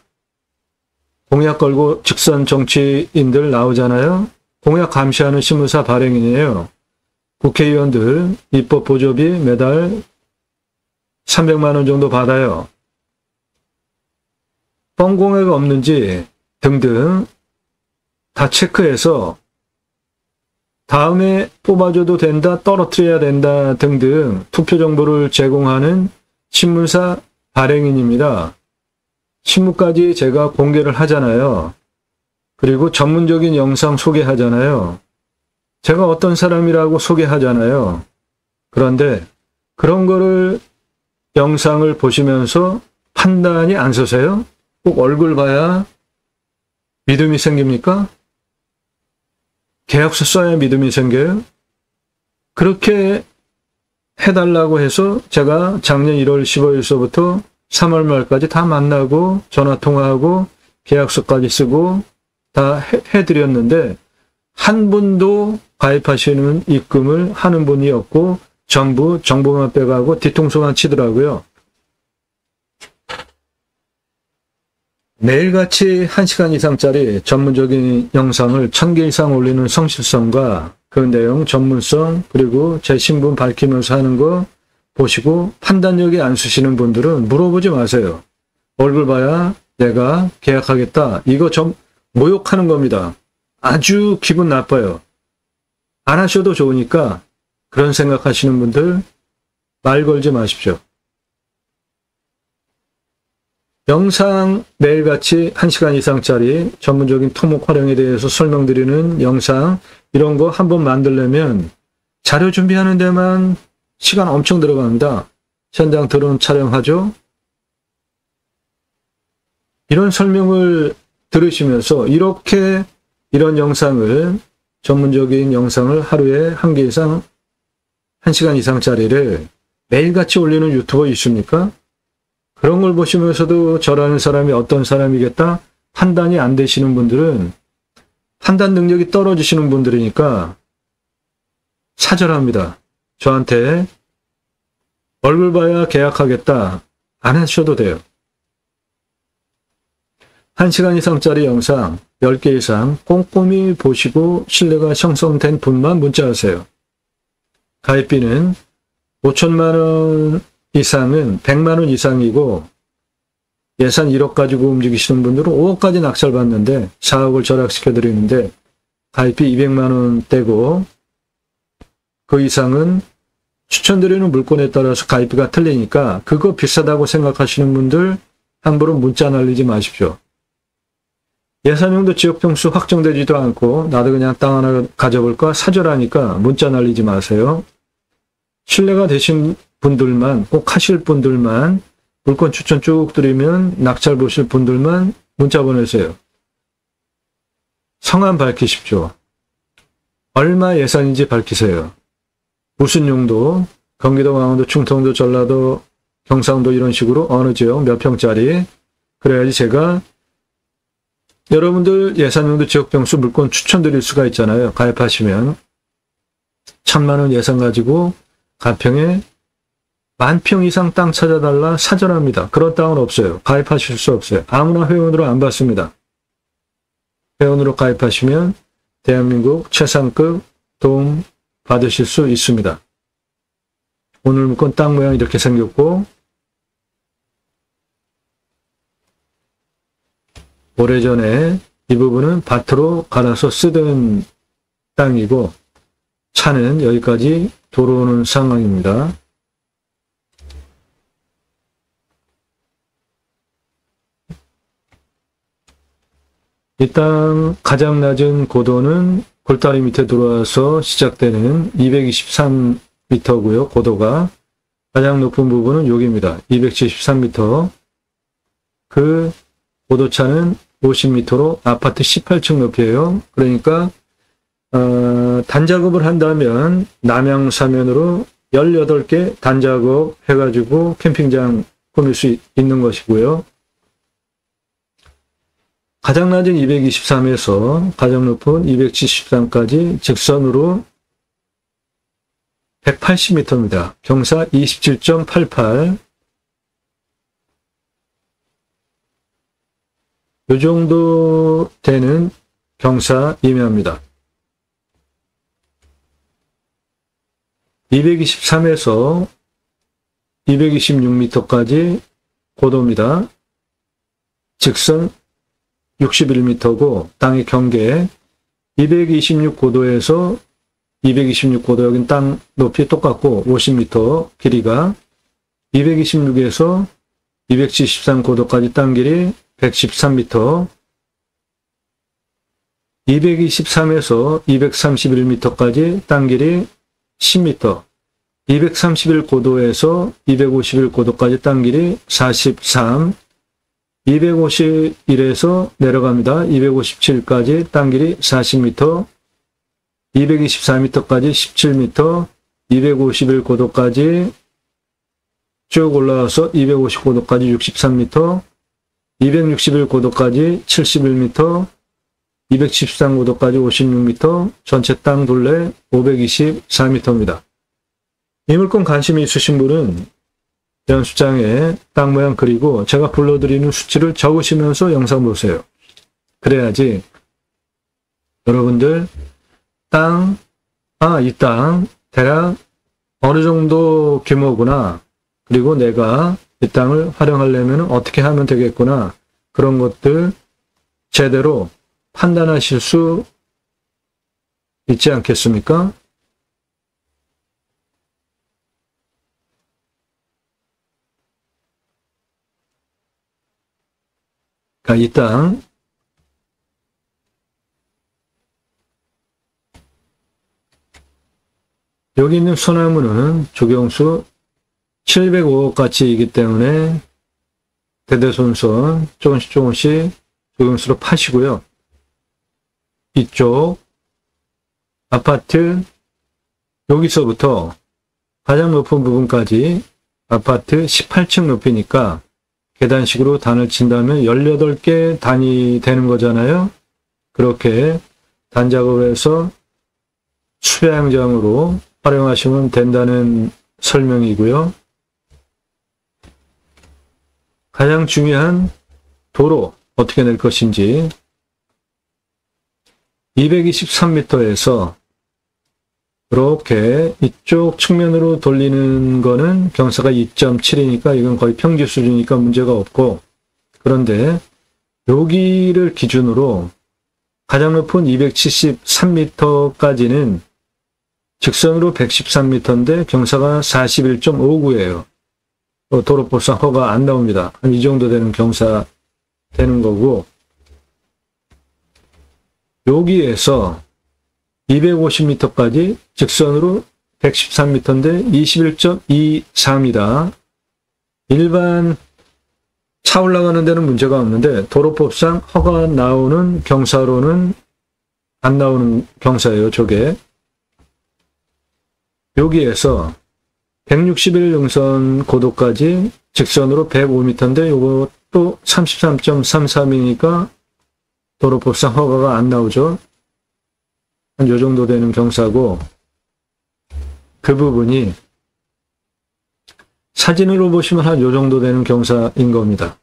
A: 공약 걸고 직선 정치인들 나오잖아요. 공약 감시하는 신문사 발행인이에요. 국회의원들 입법 보조비 매달 300만 원 정도 받아요. 뻥공약 없는지 등등 다 체크해서 다음에 뽑아줘도 된다, 떨어뜨려야 된다 등등 투표 정보를 제공하는 신문사 발행인입니다. 신문까지 제가 공개를 하잖아요. 그리고 전문적인 영상 소개하잖아요. 제가 어떤 사람이라고 소개하잖아요. 그런데 그런 거를 영상을 보시면서 판단이 안 서세요? 꼭 얼굴 봐야 믿음이 생깁니까? 계약서 써야 믿음이 생겨요? 그렇게 해달라고 해서 제가 작년 1월 15일서부터 3월 말까지 다 만나고 전화통화하고 계약서까지 쓰고 다 해드렸는데 한 분도 가입하시는 입금을 하는 분이 없고 전부 정보만 빼가고 뒤통수만 치더라고요. 매일같이 1시간 이상짜리 전문적인 영상을 1000개 이상 올리는 성실성과 그 내용, 전문성, 그리고 제 신분 밝히면서 하는 거 보시고 판단력이 안 쓰시는 분들은 물어보지 마세요. 얼굴 봐야 내가 계약하겠다. 이거 좀 모욕하는 겁니다. 아주 기분 나빠요. 안 하셔도 좋으니까 그런 생각하시는 분들 말 걸지 마십시오. 영상 매일같이 1시간 이상짜리 전문적인 토목 활용에 대해서 설명드리는 영상 이런 거 한번 만들려면 자료 준비하는 데만 시간 엄청 들어갑니다. 현장 드론 촬영하죠. 이런 설명을 들으시면서 이런 영상을 전문적인 영상을 하루에 1개 이상 1시간 이상짜리를 매일같이 올리는 유튜버 있습니까? 그런 걸 보시면서도 저라는 사람이 어떤 사람이겠다 판단이 안 되시는 분들은 판단 능력이 떨어지시는 분들이니까 사절합니다. 저한테 얼굴 봐야 계약하겠다 안 하셔도 돼요. 1시간 이상짜리 영상 10개 이상 꼼꼼히 보시고 신뢰가 형성된 분만 문자하세요. 가입비는 5천만 원 이상은 100만 원 이상이고 예산 1억 가지고 움직이시는 분들은 5억까지 낙찰받는데 4억을 절약시켜 드리는데 가입비 200만 원대고 그 이상은 추천드리는 물건에 따라서 가입비가 틀리니까 그거 비싸다고 생각하시는 분들 함부로 문자 날리지 마십시오. 예산용도 지역평수 확정되지도 않고 나도 그냥 땅 하나 가져볼까 사절하니까 문자 날리지 마세요. 신뢰가 되신 분들만 꼭 하실 분들만 물건 추천 쭉 드리면 낙찰 보실 분들만 문자 보내세요. 성함 밝히십시오. 얼마 예산인지 밝히세요. 무슨 용도, 경기도, 강원도, 충청도, 전라도, 경상도 이런 식으로 어느 지역 몇 평짜리 그래야지 제가 여러분들 예산용도 지역평수 물건 추천드릴 수가 있잖아요. 가입하시면 1000만 원 예산 가지고 가평에 10,000평 이상 땅 찾아달라 사절합니다. 그런 땅은 없어요. 가입하실 수 없어요. 아무나 회원으로 안 받습니다. 회원으로 가입하시면 대한민국 최상급 도움 받으실 수 있습니다. 오늘 물건 땅 모양 이렇게 생겼고 오래전에 이 부분은 밭으로 갈아서 쓰던 땅이고 차는 여기까지 들어오는 상황입니다. 이 땅 가장 낮은 고도는 골다리 밑에 들어와서 시작되는 223m고요. 고도가 가장 높은 부분은 여기입니다. 273m. 그 고도차는 50m로 아파트 18층 높이에요. 그러니까 단작업을 한다면 남양사면으로 18개 단작업 해가지고 캠핑장 꾸밀 수 있는 것이고요. 가장 낮은 223에서 가장 높은 273까지 직선으로 180m입니다. 경사 27.88. 이 정도 되는 경사 이면입니다. 223에서 226m까지 고도입니다. 직선 61m고 땅의 경계 226고도에서 226고도 여긴 땅 높이 똑같고 50m 길이가 226에서 273고도까지 땅 길이 113m 223에서 231m까지 땅 길이 10m 231고도에서 251고도까지 땅 길이 43 251에서 내려갑니다. 257까지 땅 길이 40m 224m까지 17m 251고도까지 쭉 올라와서 250고도까지 63m, 261고도까지 71m, 213고도까지 56m, 전체 땅 둘레 524m입니다. 이 물건 관심이 있으신 분은 연습장에 땅 모양 그리고 제가 불러드리는 수치를 적으시면서 영상 보세요. 그래야지 여러분들 이 땅 대략 어느 정도 규모구나, 그리고 내가 이 땅을 활용하려면 어떻게 하면 되겠구나, 그런 것들 제대로 판단하실 수 있지 않겠습니까? 이 땅 여기 있는 소나무는 조경수 705억 가치이기 때문에 대대손손 조금씩 조경수로 파시고요. 이쪽 아파트 여기서부터 가장 높은 부분까지 아파트 18층 높이니까 계단식으로 단을 친다면 18개 단이 되는 거잖아요. 그렇게 단작업을 해서 수배양장으로 활용하시면 된다는 설명이고요. 가장 중요한 도로 어떻게 낼 것인지 223m에서 이렇게 이쪽 측면으로 돌리는 거는 경사가 2.7이니까 이건 거의 평지 수준이니까 문제가 없고, 그런데 여기를 기준으로 가장 높은 273m까지는 직선으로 113m인데 경사가 41.59예요. 도로법상 허가 안 나옵니다. 한 이 정도 되는 경사 되는 거고, 여기에서 250m까지 직선으로 113m인데 21.24입니다. 일반 차 올라가는 데는 문제가 없는데 도로법상 허가 나오는 경사로는 안 나오는 경사예요. 저게. 여기에서 161능선 고도까지 직선으로 105m인데 이것도 33.33이니까 도로법상 허가가 안 나오죠. 한 요 정도 되는 경사고, 그 부분이 사진으로 보시면 한 요 정도 되는 경사인 겁니다.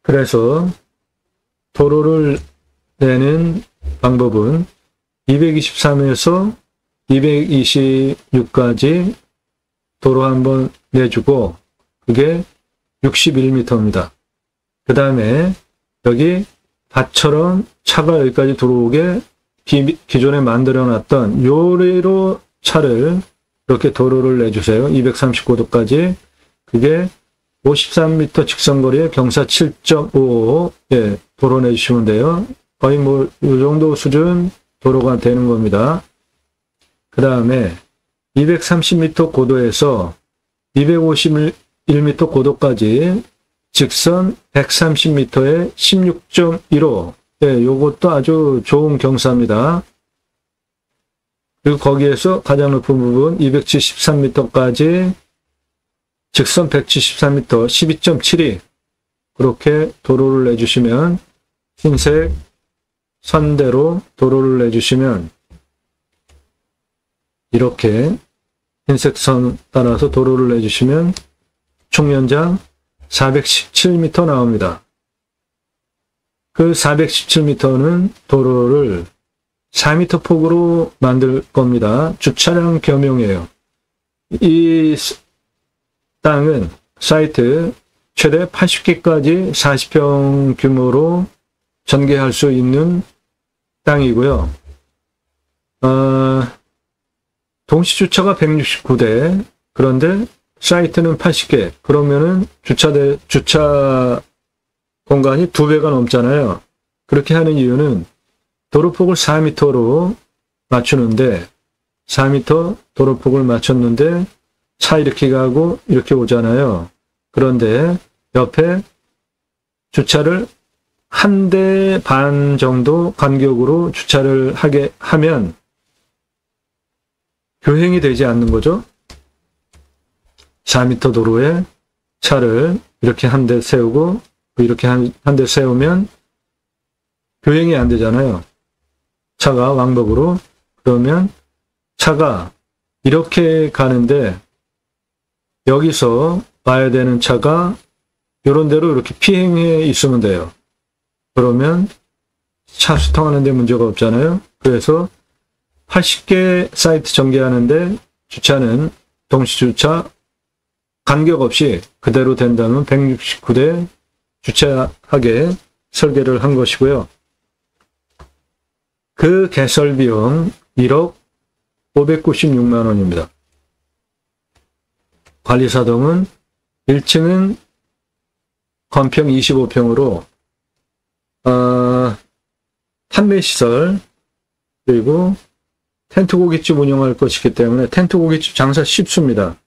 A: 그래서 도로를 내는 방법은 223에서 226까지 도로 한번 내주고 그게 61m입니다. 그 다음에 여기 밭처럼 차가 여기까지 들어오게 기존에 만들어놨던 요리로 차를 이렇게 도로를 내주세요. 239도까지. 그게 53m 직선거리에 경사 7.55 도로 내주시면 돼요. 거의 뭐 이 정도 수준 도로가 되는 겁니다. 그 다음에 230m 고도에서 251m 고도까지 직선 130m에 16.15. 요것도 아주 좋은 경사입니다. 그리고 거기에서 가장 높은 부분 273m까지 직선 173m 12.72. 그렇게 도로를 내주시면, 흰색 선대로 도로를 내주시면 이렇게 흰색 선 따라서 도로를 내주시면 총 연장 417m 나옵니다. 그 417m는 도로를 4m 폭으로 만들 겁니다. 주차장 겸용이에요. 이 땅은 사이트 최대 80개까지 40평 규모로 전개할 수 있는 땅이고요. 동시 주차가 169대, 그런데 사이트는 80개. 그러면은 주차 공간이 2배가 넘잖아요. 그렇게 하는 이유는 도로폭을 4m로 맞추는데, 4m 도로폭을 맞췄는데 차 이렇게 가고 이렇게 오잖아요. 그런데 옆에 주차를 1대 반 정도 간격으로 주차를 하게 하면 교행이 되지 않는 거죠. 4m 도로에 차를 이렇게 한 대 세우고 이렇게 한 대 세우면 교행이 안 되잖아요. 차가 왕복으로. 그러면 차가 이렇게 가는데 여기서 와야 되는 차가 이런 대로 이렇게 피행해 있으면 돼요. 그러면 차 수통하는 데 문제가 없잖아요. 그래서 80개 사이트 전개하는데 주차는 동시주차 간격없이 그대로 된다면 169대 주차하게 설계를 한 것이고요. 그 개설 비용 1억 596만 원입니다. 관리사동은 1층은 건평 25평으로 판매시설 그리고 텐트 고깃집 운영할 것이기 때문에 텐트 고깃집 장사 쉽습니다.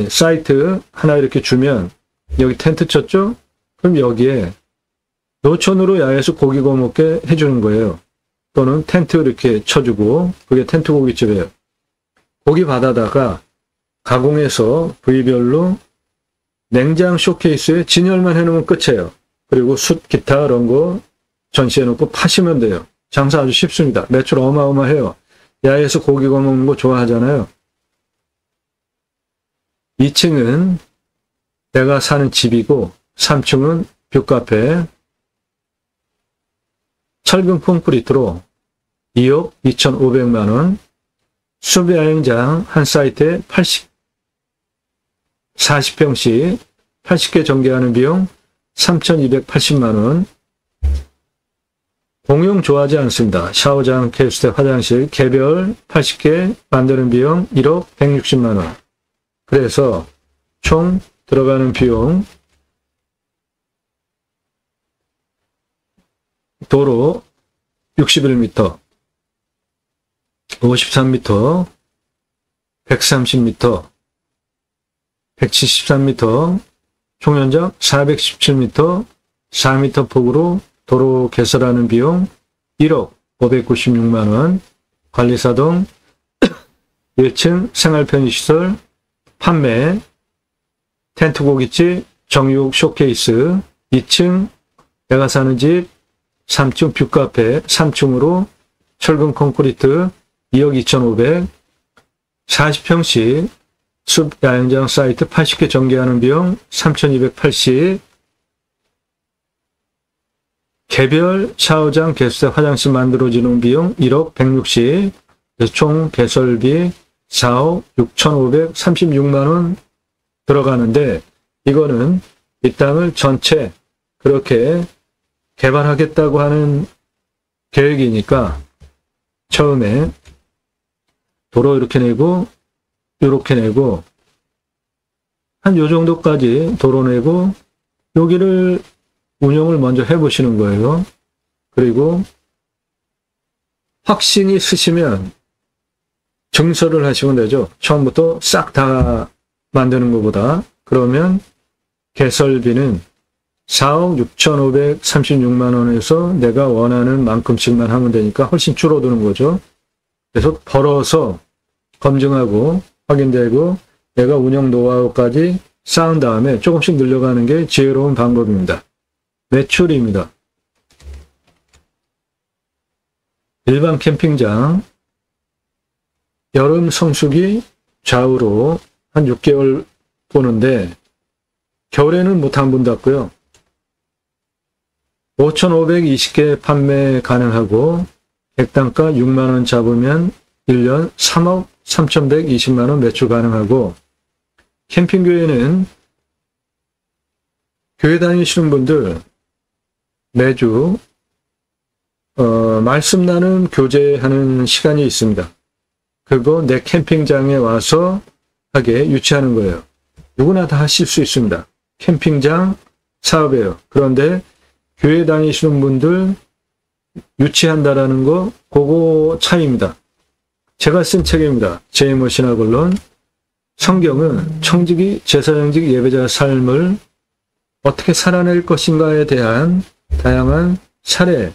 A: 사이트 하나 이렇게 주면 여기 텐트 쳤죠? 그럼 여기에 노천으로 야외에서 고기 구워 먹게 해주는 거예요. 또는 텐트 이렇게 쳐주고 그게 텐트 고깃집이에요. 고기 받아다가 가공해서 부위별로 냉장 쇼케이스에 진열만 해놓으면 끝이에요. 그리고 숯, 기타 이런 거 전시해놓고 파시면 돼요. 장사 아주 쉽습니다. 매출 어마어마해요. 야외에서 고기 구워 먹는 거 좋아하잖아요. 2층은 내가 사는 집이고 3층은 뷰카페 철근 콘크리트로 2억 2,500만 원 숲야영장 한 사이트에 40평씩 80개 전개하는 비용 3,280만 원 공용 좋아하지 않습니다. 샤워장, 개수대, 화장실 개별 80개 만드는 비용 1억 160만 원 그래서 총 들어가는 비용 도로 61m, 53m, 130m, 173m, 총연장 417m, 4m 폭으로 도로 개설하는 비용 1억 596만 원, 관리사동 1층 생활편의시설, 판매, 텐트 고깃집, 정육 쇼케이스, 2층 내가 사는 집, 3층 뷰카페, 3층으로 철근 콘크리트 2억 2,500, 40평씩 숲 야영장 사이트 80개 전개하는 비용 3,280, 개별 샤워장, 개수대, 화장실 만들어지는 비용 1억 160, 총 개설비 4억 6,536만 원 들어가는데 이거는 이 땅을 전체 그렇게 개발하겠다고 하는 계획이니까 처음에 도로 이렇게 내고 이렇게 내고 한 요 정도까지 도로 내고 여기를 운영을 먼저 해보시는 거예요. 그리고 확신이 쓰시면 증설을 하시면 되죠. 처음부터 싹 다 만드는 것보다. 그러면 개설비는 4억 6,536만 원에서 내가 원하는 만큼씩만 하면 되니까 훨씬 줄어드는 거죠. 그래서 벌어서 검증하고 확인되고 내가 운영 노하우까지 쌓은 다음에 조금씩 늘려가는 게 지혜로운 방법입니다. 매출입니다. 일반 캠핑장 여름 성수기 좌우로 한 6개월 보는데 겨울에는 못 한 분 닫고요. 5,520개 판매 가능하고 객단가 6만 원 잡으면 1년 3억 3,120만 원 매출 가능하고 캠핑교회는 교회 다니시는 분들 매주 말씀 나눔 교제하는 시간이 있습니다. 그거 내 캠핑장에 와서 하게 유치하는 거예요. 누구나 다 하실 수 있습니다. 캠핑장 사업이에요. 그런데 교회 다니시는 분들 유치한다라는 거 그거 차이입니다. 제가 쓴 책입니다. 제이머 신학언론. 성경은 청지기 제사장직 예배자 삶을 어떻게 살아낼 것인가에 대한 다양한 사례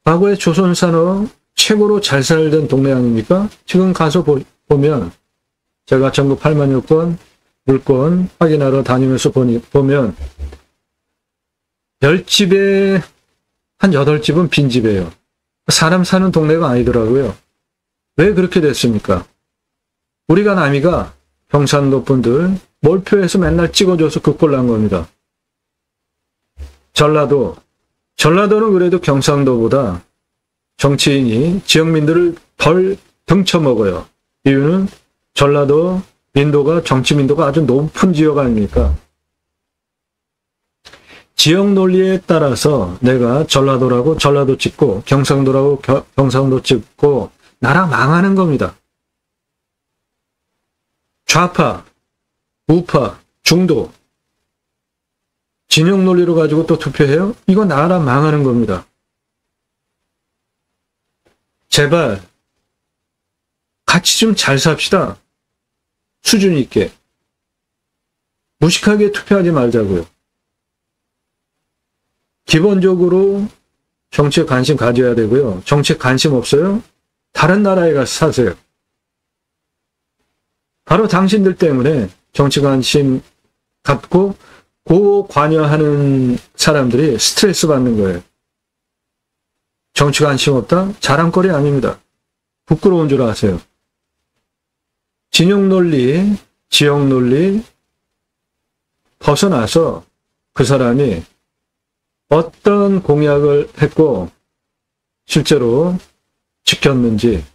A: 과거에 조선산업 최고로 잘 살던 동네 아닙니까? 지금 가서 보면 제가 전국 8만 여건 물건 확인하러 다니면서 보면 10집에 한 8집은 빈집이에요. 사람 사는 동네가 아니더라고요. 왜 그렇게 됐습니까? 우리가 남이가 경상도 분들 몰표에서 맨날 찍어줘서 그 꼴 난 겁니다. 전라도는 그래도 경상도보다 정치인이 지역민들을 덜 등쳐먹어요. 이유는 전라도 민도가 정치 민도가 아주 높은 지역 아닙니까? 지역 논리에 따라서 내가 전라도라고 전라도 찍고 경상도라고 경상도 찍고 나라 망하는 겁니다. 좌파, 우파, 중도 진영 논리로 가지고 또 투표해요? 이거 나라 망하는 겁니다. 제발 같이 좀 잘 삽시다. 수준 있게. 무식하게 투표하지 말자고요. 기본적으로 정치에 관심 가져야 되고요. 정치에 관심 없어요? 다른 나라에 가서 사세요. 바로 당신들 때문에 정치 관심 갖고 고관여하는 사람들이 스트레스 받는 거예요. 정치 관심 없다? 자랑거리 아닙니다. 부끄러운 줄 아세요. 진영 논리, 지역 논리 벗어나서 그 사람이 어떤 공약을 했고 실제로 지켰는지,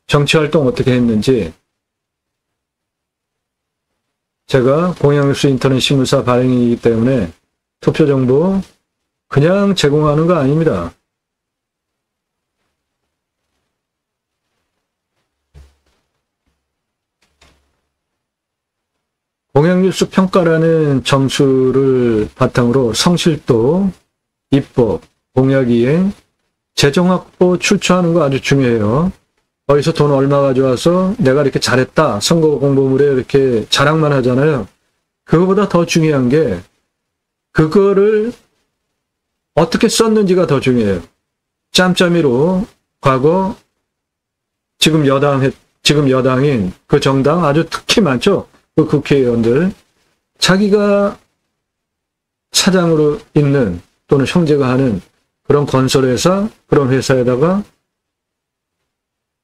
A: 정치활동 어떻게 했는지, 제가 공양뉴스 인터넷 신문사 발행이기 때문에 투표 정보 그냥 제공하는 거 아닙니다. 공양뉴스 평가라는 점수를 바탕으로 성실도, 입법, 공약이행, 재정확보 출처하는 거 아주 중요해요. 어디서 돈 얼마 가져와서 내가 이렇게 잘했다, 선거 공보물에 이렇게 자랑만 하잖아요. 그거보다 더 중요한 게 그거를 어떻게 썼는지가 더 중요해요. 짬짬이로 과거 지금 여당인 그 정당 아주 특히 많죠. 그 국회의원들 자기가 사장으로 있는 또는 형제가 하는 그런 건설회사, 그런 회사에다가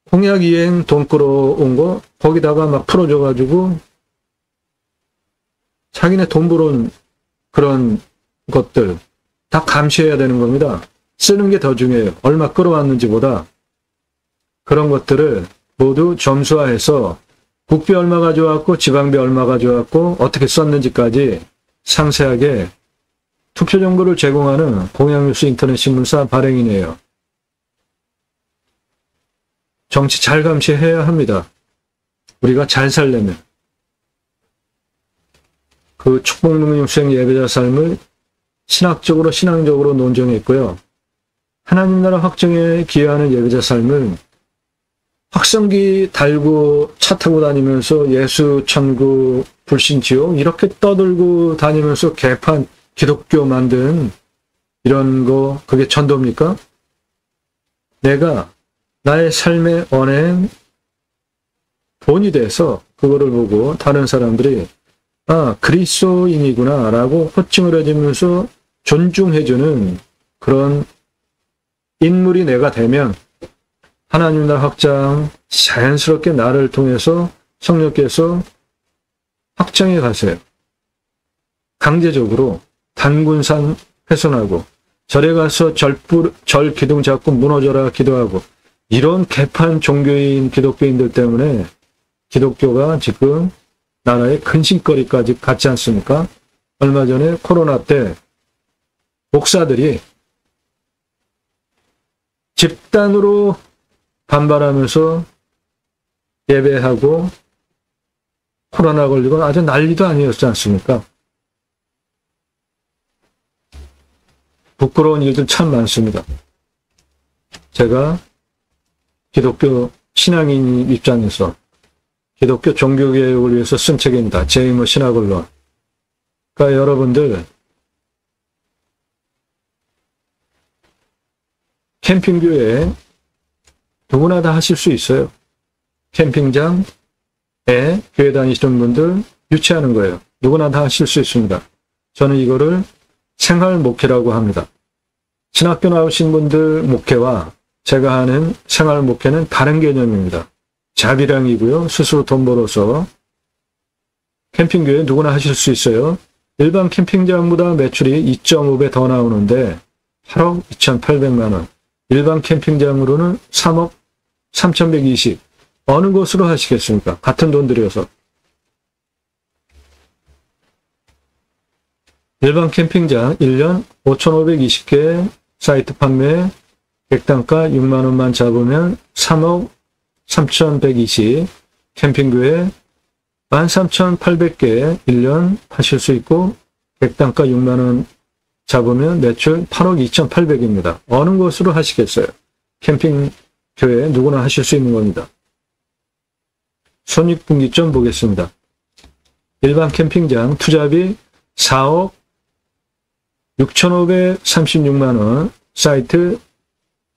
A: 공약 이행 돈 끌어온 거 거기다가 막 풀어줘가지고 자기네 돈 벌은 그런 것들 다 감시해야 되는 겁니다. 쓰는 게 더 중요해요. 얼마 끌어왔는지보다. 그런 것들을 모두 점수화해서 국비 얼마 가져왔고 지방비 얼마 가져왔고 어떻게 썼는지까지 상세하게 투표 정보를 제공하는 공양뉴스 인터넷 신문사 발행인이에요. 정치 잘 감시해야 합니다. 우리가 잘 살려면. 그 축복능력 수행 예배자 삶을 신학적으로 신앙적으로 논정했고요. 하나님 나라 확정에 기여하는 예배자 삶을 확성기 달고 차 타고 다니면서 예수, 천국, 불신, 지옥 이렇게 떠들고 다니면서 개판 기독교 만든 이런 거 그게 전도입니까? 내가 나의 삶의 언행 본이 돼서 그거를 보고 다른 사람들이 아 그리스도인이구나 라고 호칭을 해주면서 존중해주는 그런 인물이 내가 되면 하나님 나라 확장 자연스럽게 나를 통해서 성령께서 확장해 가세요. 강제적으로 단군산 훼손하고 절에 가서 절 기둥 잡고 무너져라 기도하고 이런 개판 종교인 기독교인들 때문에 기독교가 지금 나라의 근심거리까지 갔지 않습니까? 얼마 전에 코로나 때 목사들이 집단으로 반발하면서 예배하고 코로나 걸리고 아주 난리도 아니었지 않습니까? 부끄러운 일들 참 많습니다. 제가 기독교 신앙인 입장에서 기독교 종교개혁을 위해서 쓴 책입니다. 제2모 신학언론. 그러니까 여러분들 캠핑교회 누구나 다 하실 수 있어요. 캠핑장에 교회 다니시는 분들 유치하는 거예요. 누구나 다 하실 수 있습니다. 저는 이거를 생활 목회라고 합니다. 신학교 나오신 분들 목회와 제가 하는 생활 목회는 다른 개념입니다. 자비량이고요. 스스로 돈 벌어서 캠핑교회 누구나 하실 수 있어요. 일반 캠핑장보다 매출이 2.5배 더 나오는데 8억 2,800만 원. 일반 캠핑장으로는 3억 3,120. 어느 곳으로 하시겠습니까? 같은 돈 들여서. 일반 캠핑장 1년 5,520개 사이트 판매 객단가 6만 원만 잡으면 3억 3,120. 캠핑교회 13,800개 1년 하실 수 있고 객단가 6만 원 잡으면 매출 8억 2,800입니다. 어느 곳으로 하시겠어요? 캠핑교회 누구나 하실 수 있는 겁니다. 손익분기점 보겠습니다. 일반 캠핑장 투자비 4억 6,536만 원, 사이트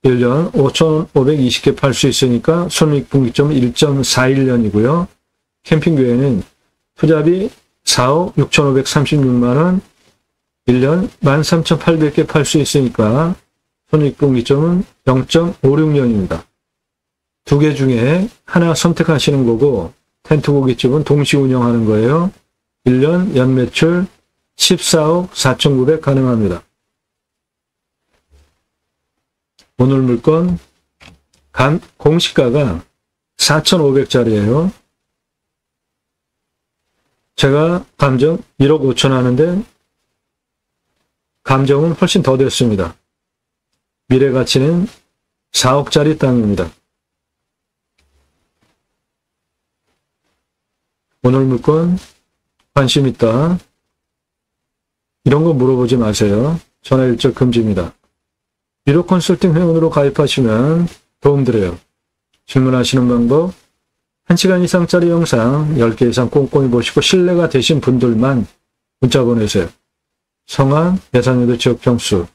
A: 1년 5,520개 팔 수 있으니까 손익분기점은 1.41년이고요. 캠핑교회는 투자비 4억 6,536만 원, 1년 13,800개 팔 수 있으니까 손익분기점은 0.56년입니다. 두 개 중에 하나 선택하시는 거고 텐트 고깃집은 동시 운영하는 거예요. 1년 연매출 14억 4,900 가능합니다. 오늘 물건 공시가가 4,500짜리예요. 제가 감정 1억 5천 하는데 감정은 훨씬 더 됐습니다. 미래 가치는 4억짜리 땅입니다. 오늘 물건 관심 있다. 이런 거 물어보지 마세요. 전화 일절 금지입니다. 유료 컨설팅 회원으로 가입하시면 도움드려요. 질문하시는 방법 1시간 이상짜리 영상 10개 이상 꼼꼼히 보시고 신뢰가 되신 분들만 문자 보내세요. 성함, 예산여도 지역 평수.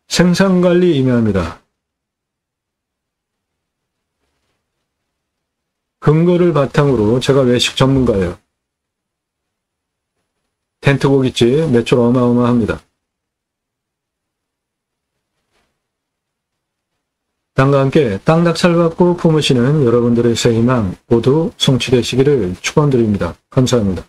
A: 생산관리 임의합니다. 근거를 바탕으로 제가 외식 전문가예요. 텐트 고깃집 매출 어마어마합니다. 땅과 함께 땅닭살 갖고 품으시는 여러분들의 새 희망 모두 성취되시기를 축원드립니다. 감사합니다.